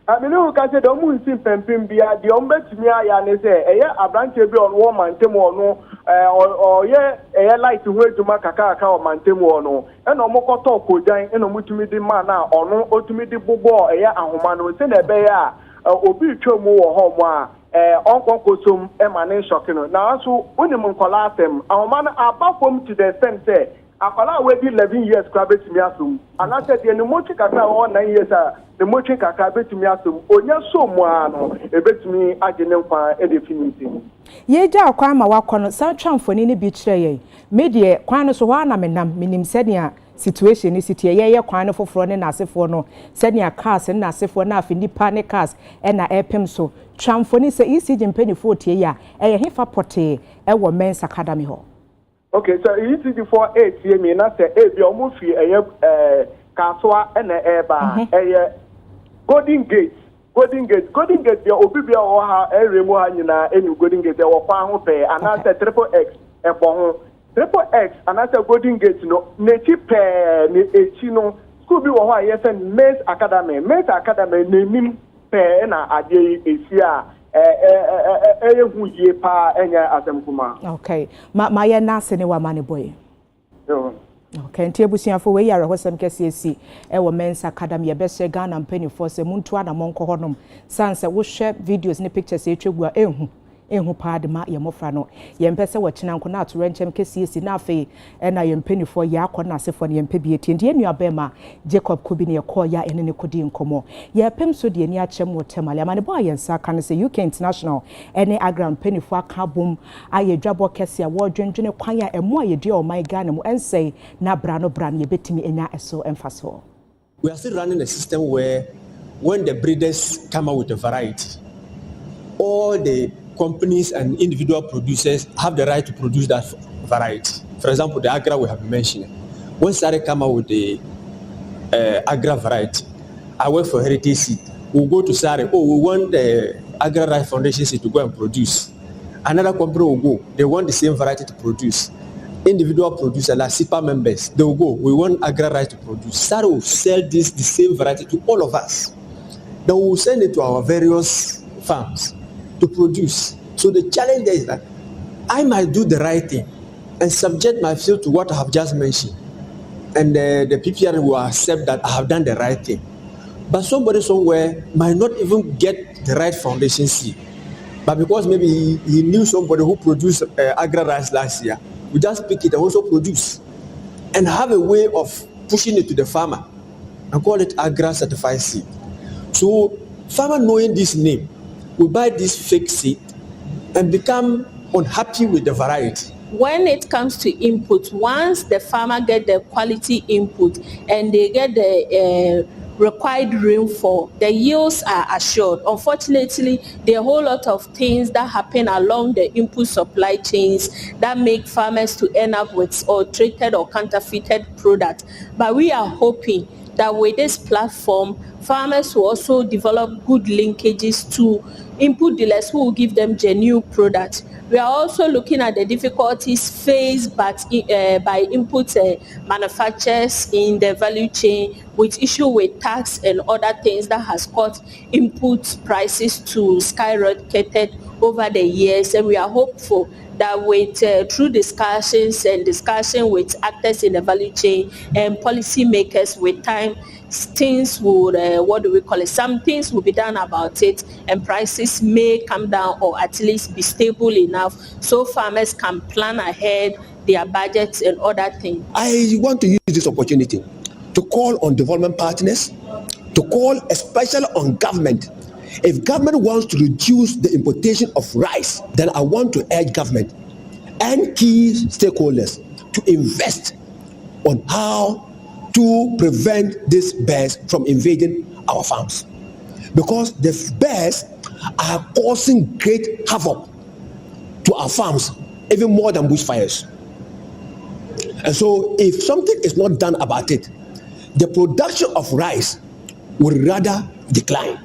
amene wo kan se do mu nsi mpempem bia de o betimi aya ne se eye abranche bi on wo mantem ono oye light hu eduma kakaka o mantem ono e no mokoto kojan e no mutumi di ma na ono otumi di bobo eye ahoma no se na ebe ya obi twemu wo ho mo a onkonkosom e mane shokino na so unim nkola asem ahoma na abafom to the extent say akola we di 11 years kwa betimi asum ana say de ne mochi kakra wo 9 years a the mochi kakra betimi asum onya so mo a no e betimi agene nkwa e definity ye ja akwa ma wakono sa twamfoni ne bi kire ye medie kwan no so ho na menam minim sɛnea situation ni sitie ye kwan no foforo ne nasefo no sɛnea cars ne nasefo na afi nipa ne cars na epem so twamfoni sɛ ECG mpanifo tie ya ɛyɛ hefa pote ɛwɔ men's academy ho. Okay, so ECG for 8 year me na say e bi omo fi ɛyɛ kasoa na ɛba ɛyɛ Golden Gate bi obi bi o ha ɛremu ha nyina enu Golden Gate ɛwɔ kwan ho pɛ ana sɛ triple X ɛbɔ ho Triple X and as a Golden Gate no nechi pe ne echi no school bi wo ho ayese men's academy ne nim pe na ade esi a hu ye pa enya asem kuma. Okay, ma ye na se ne wa mane boy. Okay, nti ebusuafo we yare hosem kese esi wo men's academy ye bese Ghana mpanifo se muntu ana monko honom sanse wo hwe videos ne pictures e twegu a ehu paadema ye mofra no ye mpese wo kina nko na atorenchem kesiesi na afi na ye mpanifo ye akona asefo ne ye mpebie tie ndie nuabema Jacob Kobi ne ko ya ene ne kodi nkomo ye pem so de ni achem wotemale amane bo ayensa kan se UK International ene agra mpanifo aka bom aye dwabo kese a wo dwendwene kwan ya emo aye die o my Ghana mu ense na bra ye betimi enya eso emfaso. We are still running a system where when the breeders come out with a variety, all the companies and individual producers have the right to produce that variety. For example, the Agra we have mentioned. When Sari come out with the Agra variety, I work for Heritage Seed. We'll go to Sari, we want the Agra Rice Foundation Seed to go and produce. Another company will go, they want the same variety to produce. Individual producers like SIPA members, they will go, we want Agra Rice to produce. Sari will sell the same variety to all of us. Then we will send it to our various farms to produce. So the challenge there is that I might do the right thing and subject my field to what I have just mentioned. And the PPR will accept that I have done the right thing. But somebody somewhere might not even get the right foundation seed. But because maybe he knew somebody who produced Agra rice last year, we just pick it and also produce. And have a way of pushing it to the farmer and call it Agra certified seed. So farmer knowing this name, we buy this fake seed and become unhappy with the variety. when it comes to input, once the farmer get the quality input and they get the required rainfall, the yields are assured. Unfortunately, there are a whole lot of things that happen along the input supply chains that make farmers to end up with treated or counterfeited product. But we are hoping that with this platform, farmers will also develop good linkages to input dealers who will give them genuine products. We are also looking at the difficulties faced by input manufacturers in the value chain, with issue with tax and other things that has caused input prices to skyrocketed over the years. And we are hopeful that with through discussions with actors in the value chain and policymakers, with time, things would some things will be done about it, and prices may come down or at least be stable enough so farmers can plan ahead their budgets and other things. I want to use this opportunity to call on development partners, to call especially on government. If government wants to reduce the importation of rice, then I want to urge government and key stakeholders to invest on how to prevent these bears from invading our farms. Because the bears are causing great havoc to our farms, even more than bushfires. And so if something is not done about it, the production of rice will rather decline.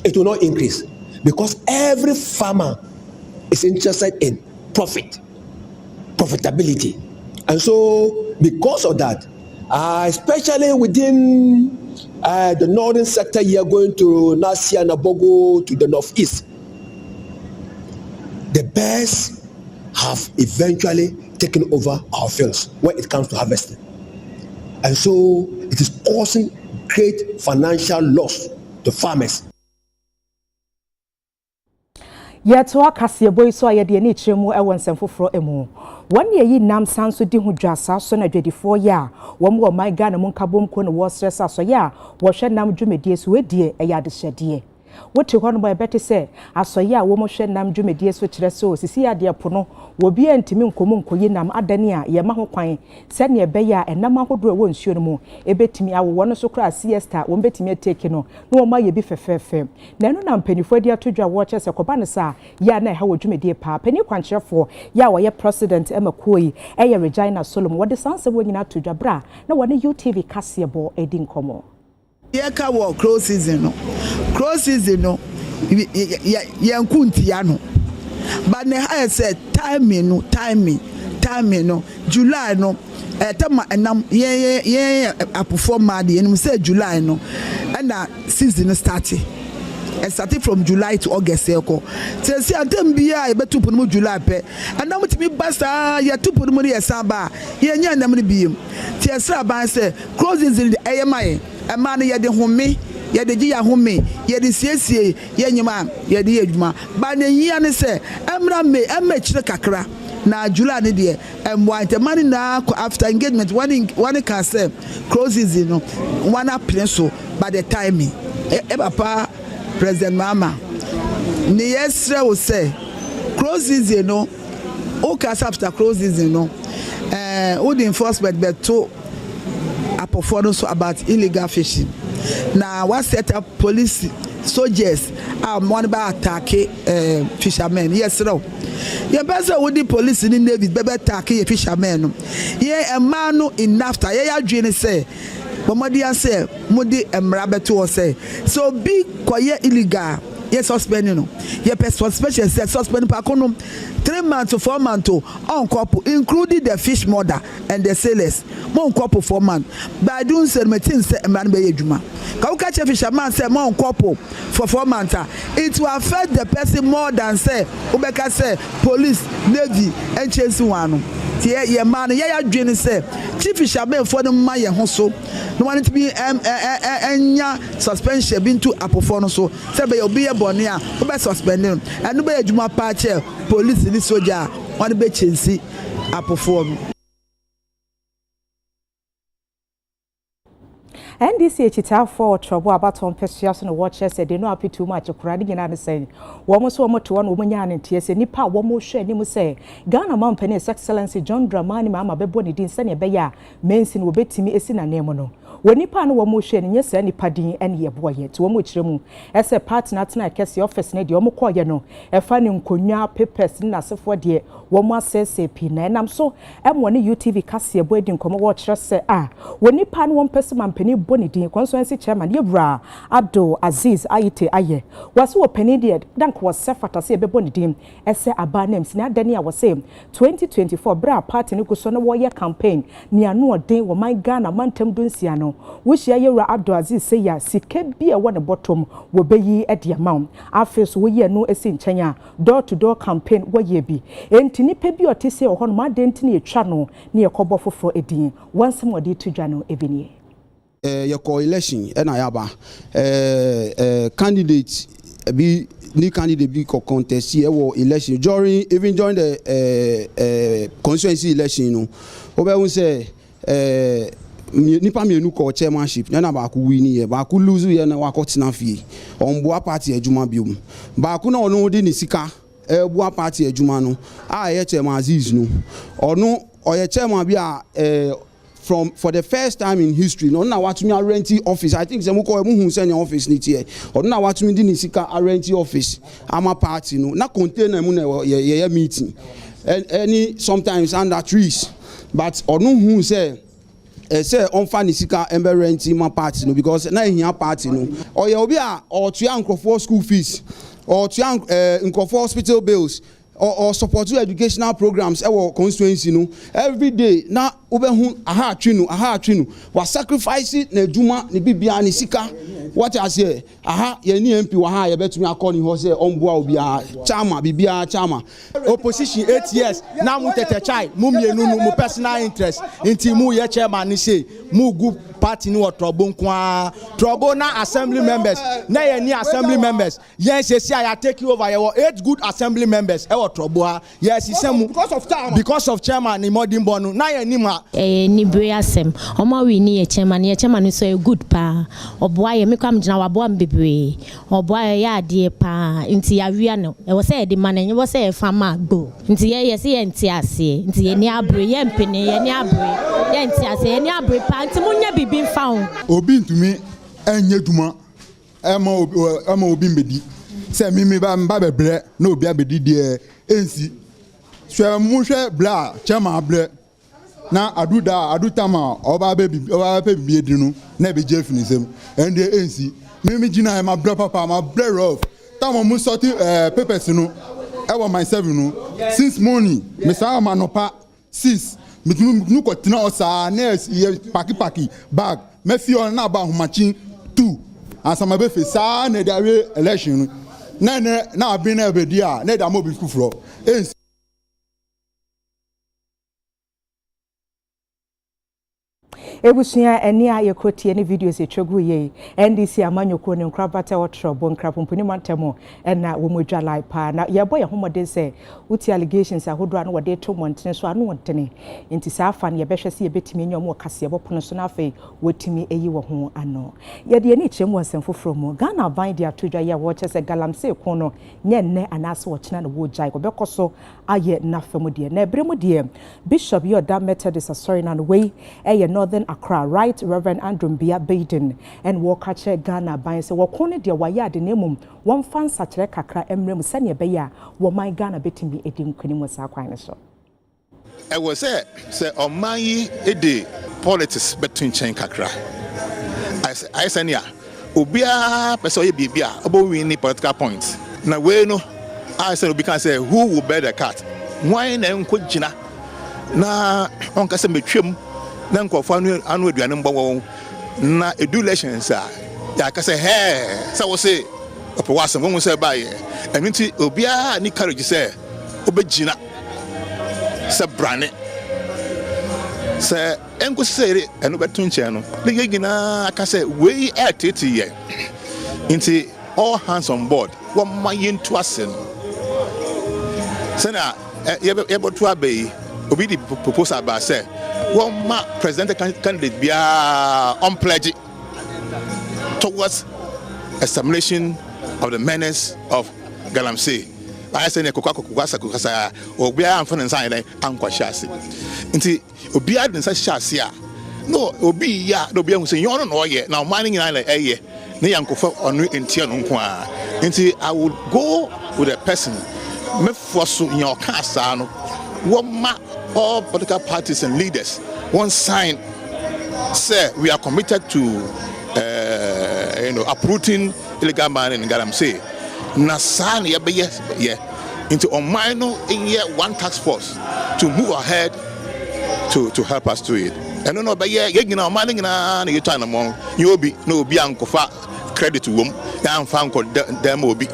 It will not increase, because every farmer is interested in profitability. And so because of that, especially within the northern sector here, going to Nasia, Nabogo, to the northeast, the bears have eventually taken over our fields when it comes to harvesting. And so it is causing great financial loss to farmers. Yɛto akaseɛ boy so ayɛ de ne kyerɛmu ɛwɔ nsɛmfoforo emu wɔn yɛ yi nam sanso di ho dwasa so na dwadifoɔ yɛ a wɔn wɔ man Ghana mu nkabom ko no wɔ stress aso yɛ a wɔhwɛ nam dwumadie so wedie ɛyɛ adehyɛdeɛ wote hɔ no ba ɛbɛte sɛ asɔyɛ a wɔn hwɛ nam dwumadie so kyerɛ so sisi adeɛ pono obi antimi nkomo nkoyi nam adane a yɛma ho kwan sɛ ne ɛbɛyɛ a ɛnam ahodoɔ wɔ nsuo no mu ɛbɛtimi awo wɔn so kora siesta wɔn bɛtimi ateke no na wɔn ayɛ bi fɛfɛɛfɛ na ɛno na mpanifo de atodwa wɔkyɛ sɛ kɔba ne sa yɛ na ɛha wɔ dwumadie pa pani kwankyerɛfoɔ yɛ a wɔyɛ president Emakoi ɛyɛ Regina Solomon wɔde sansɛ wɔ nyina atodwa bra na wɔne UTV kaseɛ bɔ edi nkɔmɔ yɛka wɔ crow season no yɛnkuntia no but ne ha sɛ timing no July no tama enam ye apofo ma de enum say July no and season started. It started from July to August. Say antem bia e betu punu July pe anam timi basta ya tu punu ye samba ye nya nam ne biem ti esra ban say closes in the ayemaye e ma ne ye de home ye de gi ya home ye de siesie ye nyima ye de adwuma ba ne yia ne say emra me kire kakra na July ne de the money na after engagement one can say closes one up so by the timing papa President Mama ni yesre will say closes okay after closes all the enforcement but to a performance about illegal fishing now what set up police soldiers one by attack fishermen yes no your person with the police in David bebe attack fishermen yeah a man enough to yeah dream say Bomadi say mudi emrabeto say so big quiet illegal yes suspending no ye suspension say suspend pa kono 3 months to 4 months on couple including the fish mother and the sailors mon couple 4 months by doing say metin say emran be adwuma ka uka che fisherman say mon couple for 4 months it will affect the person more than say ubeka say police navy and chase one tie ye man ye adwene say chief fisherman for the man ye ho so no want to be enya suspension bintu apofo no so say be obi ye bone a wo be suspending and no be adwuma pa che police ni soldier one be chensi apofo no NDC chitafo trouble about on pesias no watchers said they no happy too muchokradi nyina ne say womo so womo to one womo nya ne tie se nipa womo hwe ni mu say Ghana man pani His Excellency John Dramani ma bebo ne din se ne be ya mensin wo betimi esi na nemo no wonipa no womo hwe ne nyesa nipa din ene ye boye to womo kiremu ese partner tena kese office ne de womo koye no e fa ne nkonwa papers na asefo de womo asese pi na enam so emwo ne UTV kase ebo edi nkomo wo kire se wonipa no won pese man pani boni din constituency chairman Yebra Abdul Aziz Ayite Aye was wo pani de dank was sefata se bebo ni din ese abanem sina dani a wose 2024 bra party ni kuso no wo ye campaign ni anu odin wo man Ghana mantam dunsia no wo hia Yebra Abdul Aziz say ya sike bi e wo ne bottom wo beyi e de amount afis wo ye no esi nchenya door to door campaign wo ye bi enti nipa bi otese wo hono ma denti ni etwa no ne yekobo foforo edin once more di to dwa no ebini your coalition and Ayaba candidate be new candidate be contest here election during the constituency election you know we say nipa mienu ko chairmanship na ba ku win here ba ku lose here na wa ko tina fie on boa party adwuma biom ba ku na ono de ni sika boa party adwuma no a chairman Aziz no ono oye chairman bi a for the first time in history no na watumi renti office I think some ko mu hu send office ni tie or na watumi di ni sika renti office ama party no na container mu na ye meeting any sometimes under trees but or no hu say on fa ni sika embe renti ma party no because na ehia party no or ye obi a or to yankofo school fees or to yankofo hospital bills or support educational programs our constituency no every day na obehu aha atwinu was sacrificing na djuma ne bibia ne sika what I say aha ye ni MP wa ha ye betumi akoni ho say omboa obia chama bibia chama opposition 8 years na mu tete chai mu mienu no mu personal interest inti mu ye chairman ni say mu group party ni otrobo nkwa trobo na assembly members na ye ni assembly members yes say I take you over your 8 good assembly members e otrobo yes isemu because of chairman ni modern bonu na ye ni ma ni breasem omo we ni ye chairman so good pa oboa ye mekwa mjina waboa mbebre oboa ye ade pa nti ya wia no e wo say de man enye wo say fama gbo nti ye say ye nti ase nti ye ni abre ye mpene ye ni abre ye nti ase ye ni abre pa nti munya bibi mfa obi ntumi enye duma ema obi mbedi se mimi ba mba bebre na obi abedi de ensi hwe mu hwe bla chairman ble na adutama oba baby edinu na be jeff ni sem and the ensi mimi gina ma bla papa ma bla rough tamo mu sorti papers no e wa myself no since morning me sa ma no pa 6 me ko tina osa na paki bag me fi on na ba homachin 2 asama be fe sa na dawe election no na abi na be dia na da mo bi kufro ensi Ebusuya eni a yekotie ne videos etwagu ye NDC amanyoko ne nkrabata wotrobo nkrapompuni mantemo na womodwa live pa na ye boy homode se uti allegations ahodo anu wode to montene so anu wotene nti sa afa ne ye behwe se ye betimi nyom wokase ye bopono so na afa wotimi eyi wo ho ano ye de ni chemu asemfoforo mu Ghana aban de atodwa ye wo chese galamse ko no nye nne anase wo chena no wo jai ko bekoso aye na famu de na ebremu de Bishop Yoda Methodist sorry na we Northern Accra, Right Reverend Andrew Bia Baden and Wakache Ghana by so wakone de waya de nemum one fan sachere kakra emrem sane beya wo my Ghana betimi edim kwanim wasa kwan so I was say on my ede politics between chain kakra I say nia obia person ye bibia obo win political points na we no I say obi can say who will bear the cat why na enko gina na on ka say metwem na nkofo anu aduane mbawo na edulations a ya ka say say wo say opo wasem wo say baye enunti obia ni courage say obegina say brane say enko say enu betu nche no le yegina aka say we atete ye nti all hands on board wo mayin to asen say na ye botu abai obi di proposal ba say one ma president candidate bia on pledge towards extermination of the menace of Galamsey. I say ne kokasa obia amfo nsan dan ankwahase nti obia de nsa hyase a no obi ya no obia hu say you no ye na man nyina na eye ne yankofo onu entia no nko a nti I would go with a person me force in your casa no what all political parties and leaders one sign say we are committed to uprooting illegal mining in Galamsey. Nasan into Omaino in year one task force to move ahead to help us do it. And no, but yeah, you know, mining and you turn among you'll be no be uncle credit to whom I'm found called them will be.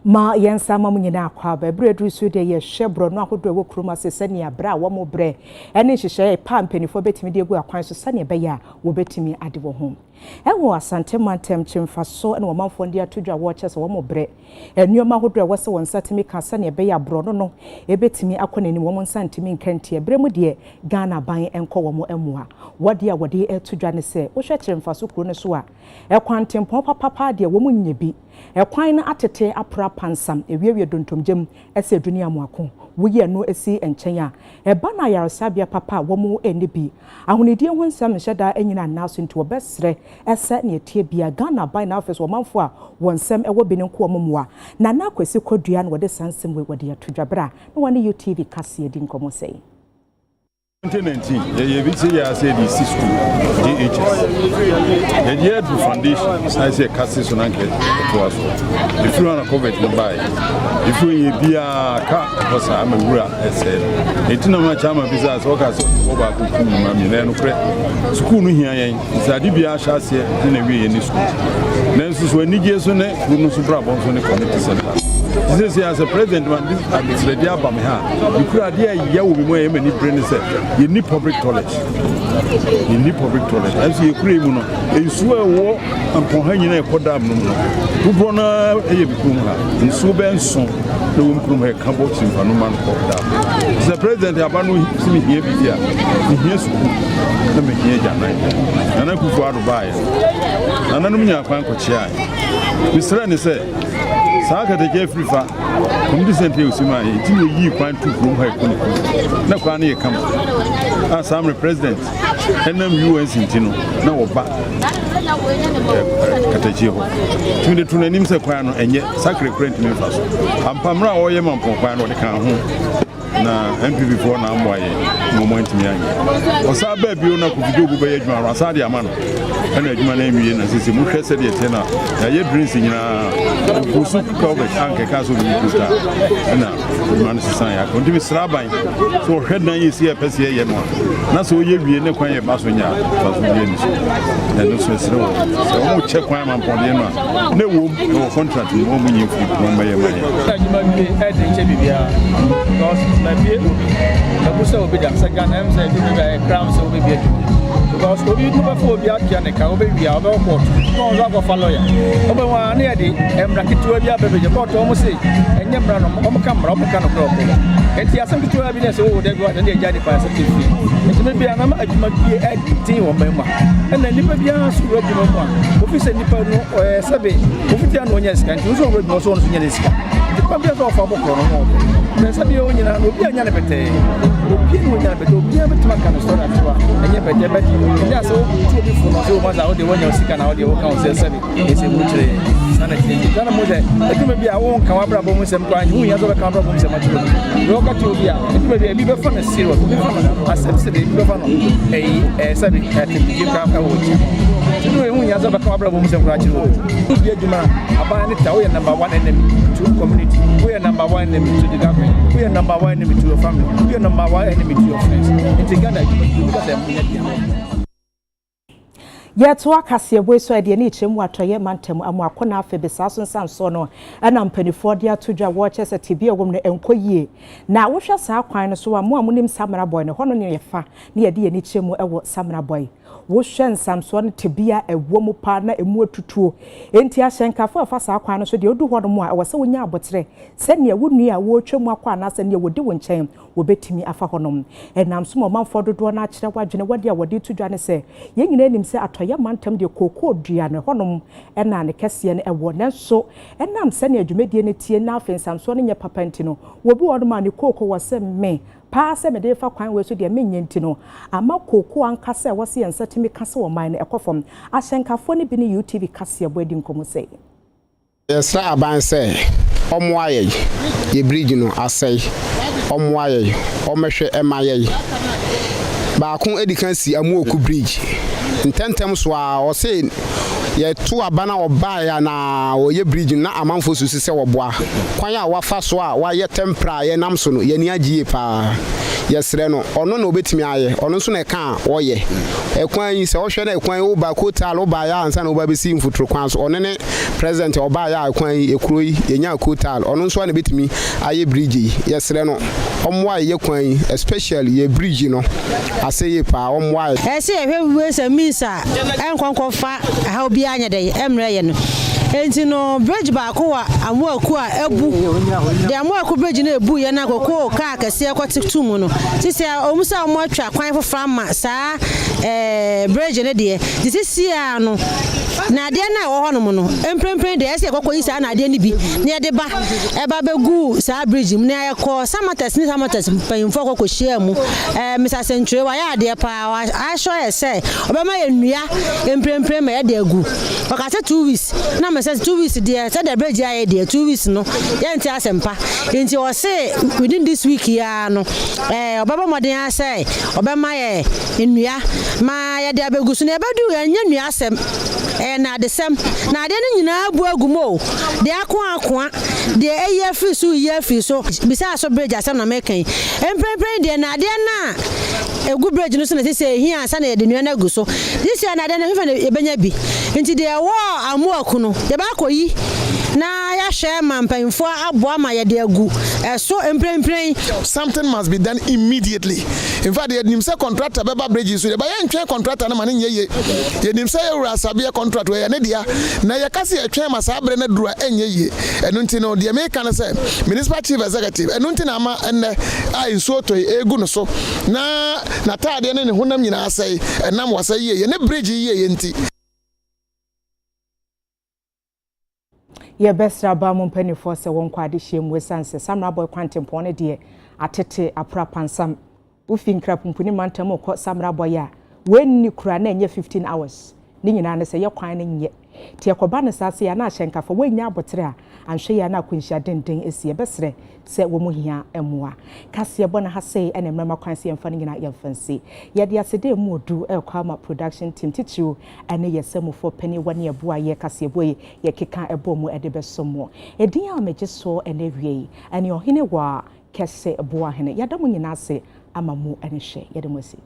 Ma yensa ma munyina akwa ba bredu su de ye hwebro no ahodo wo kroma sesane abra wo mo bre ene hyehyɛ pa mpanifo betimi de egu akwan so sane be ya wo betimi ade wo ho ewo asante mantem chimfa so ene wo manfo ndi atodwa wo kyese wo mo bre enuoma ahodo wo se won satimi ka sane be ya bro no ebetimi akonani wo mo santimi nkantie bre mu de Ghana ban enko wo mo amuha wode a wode etodwa ne se wo hwe chimfa so kuro ne so a ekwantempon papa de wo mo nyebi ekwan na atete apra pansam ewiewie dontomjem ese dunia muako woye no esi enchen a eba na yaresabia papa wo mu enibi ahonidie ho nsam hyeda anyina naso nti obesre ese ne etie bia Ghana by na office wo manfo a wonsem ewo benin ko omumwa na na kwesi kodua na wode sansem we wode atodwabra na wone UTV kase edi nkomo sei 2019, you say I said the school, DHS. And you had the foundation, I say Cassis on Anke to us. If you want to cover it, buy. If you be a car, because I'm a ruler, I said, it's not much I'm a business, or as over to school here, it's a DBA chassis in a way in this school. Then, when Niggas on it, we must grab on the community center. This is as a president, it's ready up on me. You could have will be more many brains. You need public toilet. You need public toilet. As you create, you swear war and Pohania Kodam. Kubrona, a Bikuma, and Subenson, the Wumkum had come out in Panuman Kodam. The president, Abanu, see me here, here's let me hear Janai. And I could go out to buy it. And I know me, I can't go chai. Mr. Rani said, Saka de Jeffrey Fa, from this and Usima, you find 2 room hair. No, Kwani come. As I'm the president, and then US in Tino, no back. Catachiho. To the Tunanim Saquano, and yet sacred print in the first. I'm Pamra or Yaman Popano, the Cajon. Na MP before na amwaye moment mi anya osa ba bi ona ku video bu adwuma rasa de amano na adwuma na emiye na sisi mu hwese de te na ya ye drinks nyina busu cover anke ka so bi kusta na man sisan ya kontimi sraban so hweda yi si epese ye no na so ye wie ne kwan ye ba so nya ba so ye ni na no so sire wo so mo check kwan man pon no na wo no contract mo mu nyi fu mo ma ye ma ye adwuma bi e de che bibia because na bie na busa obi da Ghana em say do be crown so obi bie because obi do be for obi akia ne ka obi wi a obi court no zo go follow ya obi wa na ye de emra kitu obi abebe je court o mo say enye mra no o mo ka mra o mo ka no pro enti asem kitu obi na say o de go na de jade pa say fi enti me bia na ma adwuma bie editing wo mema na nipa bia so obi no mo obi say nipa no sebe obi tia no nya sika enti so obi no so no nya sika nipa bia so fa bo pro no mo na sabi o nyina no obi anya ne bete obi no nya bete obi a betuma ka no so na twa enye bete bete nya so obi fu no so ma za o de wonya sika na o de wo ka o se sabi ese mu kire sana kire kana mo de eduma bia wo nka wa bra bo mu sem kwa hu ya zo be ka bra bo mu sem atiro do ka ti obi a eduma bia bi be fa na serious bi fa na asem se de bi be fa no sabi ate bi ka ka wo chi tinu hu ya zo be ka bra bo mu sem kwa atiro obi eduma aba ne ta wo number 1 enemy to community we are number 1 enemy to the government. We are number 1 enemy to your family. We are number 1 enemy to your friends. It's a Ghana because they are Yet to akase boy so de ni chemu atoye mantem amu akona afe besaso nsanso no ana mpanifo de atodwa watches atibia wom no enkoyie na wohwa saa kwan no so amu amunim samara boy no hono ne yefa ne yede ni chemu ewo samara boy wohwe nsamso no tibia ewo pa na emu atutuo enti ahyenkafo afa saa kwan no so de odu hono mu a ewo se wonya abotre se ne wonu a wo twemu akwa na se ne wodi wo nchen wo betimi afa honom enam so momamfo dodo na akire wadwene wode a wode tudwa ne se ye nyina nim se atoye mantam de koko dua ne honom ena ne kese ne ewo nenso enam se ne adwumedie ne tie na afensamso ne nye papanti no wo bi wodo ma ne koko wo se me pa se me de fa kwan we so de menyenti no ama koko ankase wo se ensatimi kase wo man ne ekofom ahyenkafo ne bi ne UTV kase abo edi nkomo se yesra aban se omoaye ye bridge no asai omoaye omehwe emaye ba kon edikan si amuoku bridge ntentem so a o se ye to abana oba ya na oye bridge na amanfo susu se woboa kwan a wafa so a wa ye tempra ye nam so no ye ni agie pa yesre no ono na obetimi aye ono so na ka oye ekwan yi se o hwe na ekwan wo ba kotal wo ba ya ansa na wo ba besi mfutro kwan so ono ne president oba ya ekwan yi ekuro yi yenya kotal ono so na betimi aye bridge yesre no omwa ye kwan yi especially ye bridge no aseye pa omwa ese ehwe se misa enkonkofa ha obi anya de emre ye no enti no bridge ba ko wa amoaku a ebu de amoaku bridge na ebu ye na kokko ka akase ekwotiktu mu no sisi omusa omo atwa kwan fofra ma saa bridge ne de sisi a no na de na wo hono no emprempren de ese kokko yi saa na de ni bi ne de ba eba begu saa bridge mu na yekọ samates ni samates payimfo kokko hia mu Mr. Century wa ya de pa a show ese obema ye nua emprempren ma ye de agu okase 2 weeks na me say 2 weeks there say the bridge aye there 2 weeks no ye nti asempa nti o say within this week ya no obaba modern asay obema ye nua ma ye de abegu so na ebedu ye nua asem na de sem na de ni nyina abu agumo de akwa de eye free so ye free so bisa so bridge asem na mekan emprempren de na de na egu bridge no so na say here asa na de nua na gu so this year na de na hwe na ebenya bi nti de wo amuaku no de ba koyi na ya hwe mampanfo aboa ma ye de agu so emprempren something must be done immediately. In fact, the nimse contractor beba bridge so ba ye ntwe contractor na mane nye ye nimse ewura sabia contract we ne dia na ye kase ye twen masa abre na dura enye ye enu nti no de me kan say municipal chief executive enu nti na ama enne a inso to egu no so na taade ne honam nyina asai enam wasai ye ne bridge ye nti ye bestra ba mo mpanifo se won kwade hiem wesanse samra boy kwantempon ne de atete apra pansam ufi nkra pumpuni mantam ko samra boy a wenni kura na enye 15 hours ni nyina ne se ye kwan ne nye ti ekoba ne sase ya na ahyenkafo wenya abotre a anhwe ya na akunhia denden esi ye besre se wo mu hia emwa kase bo na hase ene mrama kwan se yemfa ne nyina yemfansi ye de asede mu odu ekwama production team titiu ene yesamufo pani wane ebo aye kase boye ye keka ebo mu ede besomo edin a megeso ene wie ene ohene wa kese ebo ahene yadamu nyina se amamu ene hwe yadamu si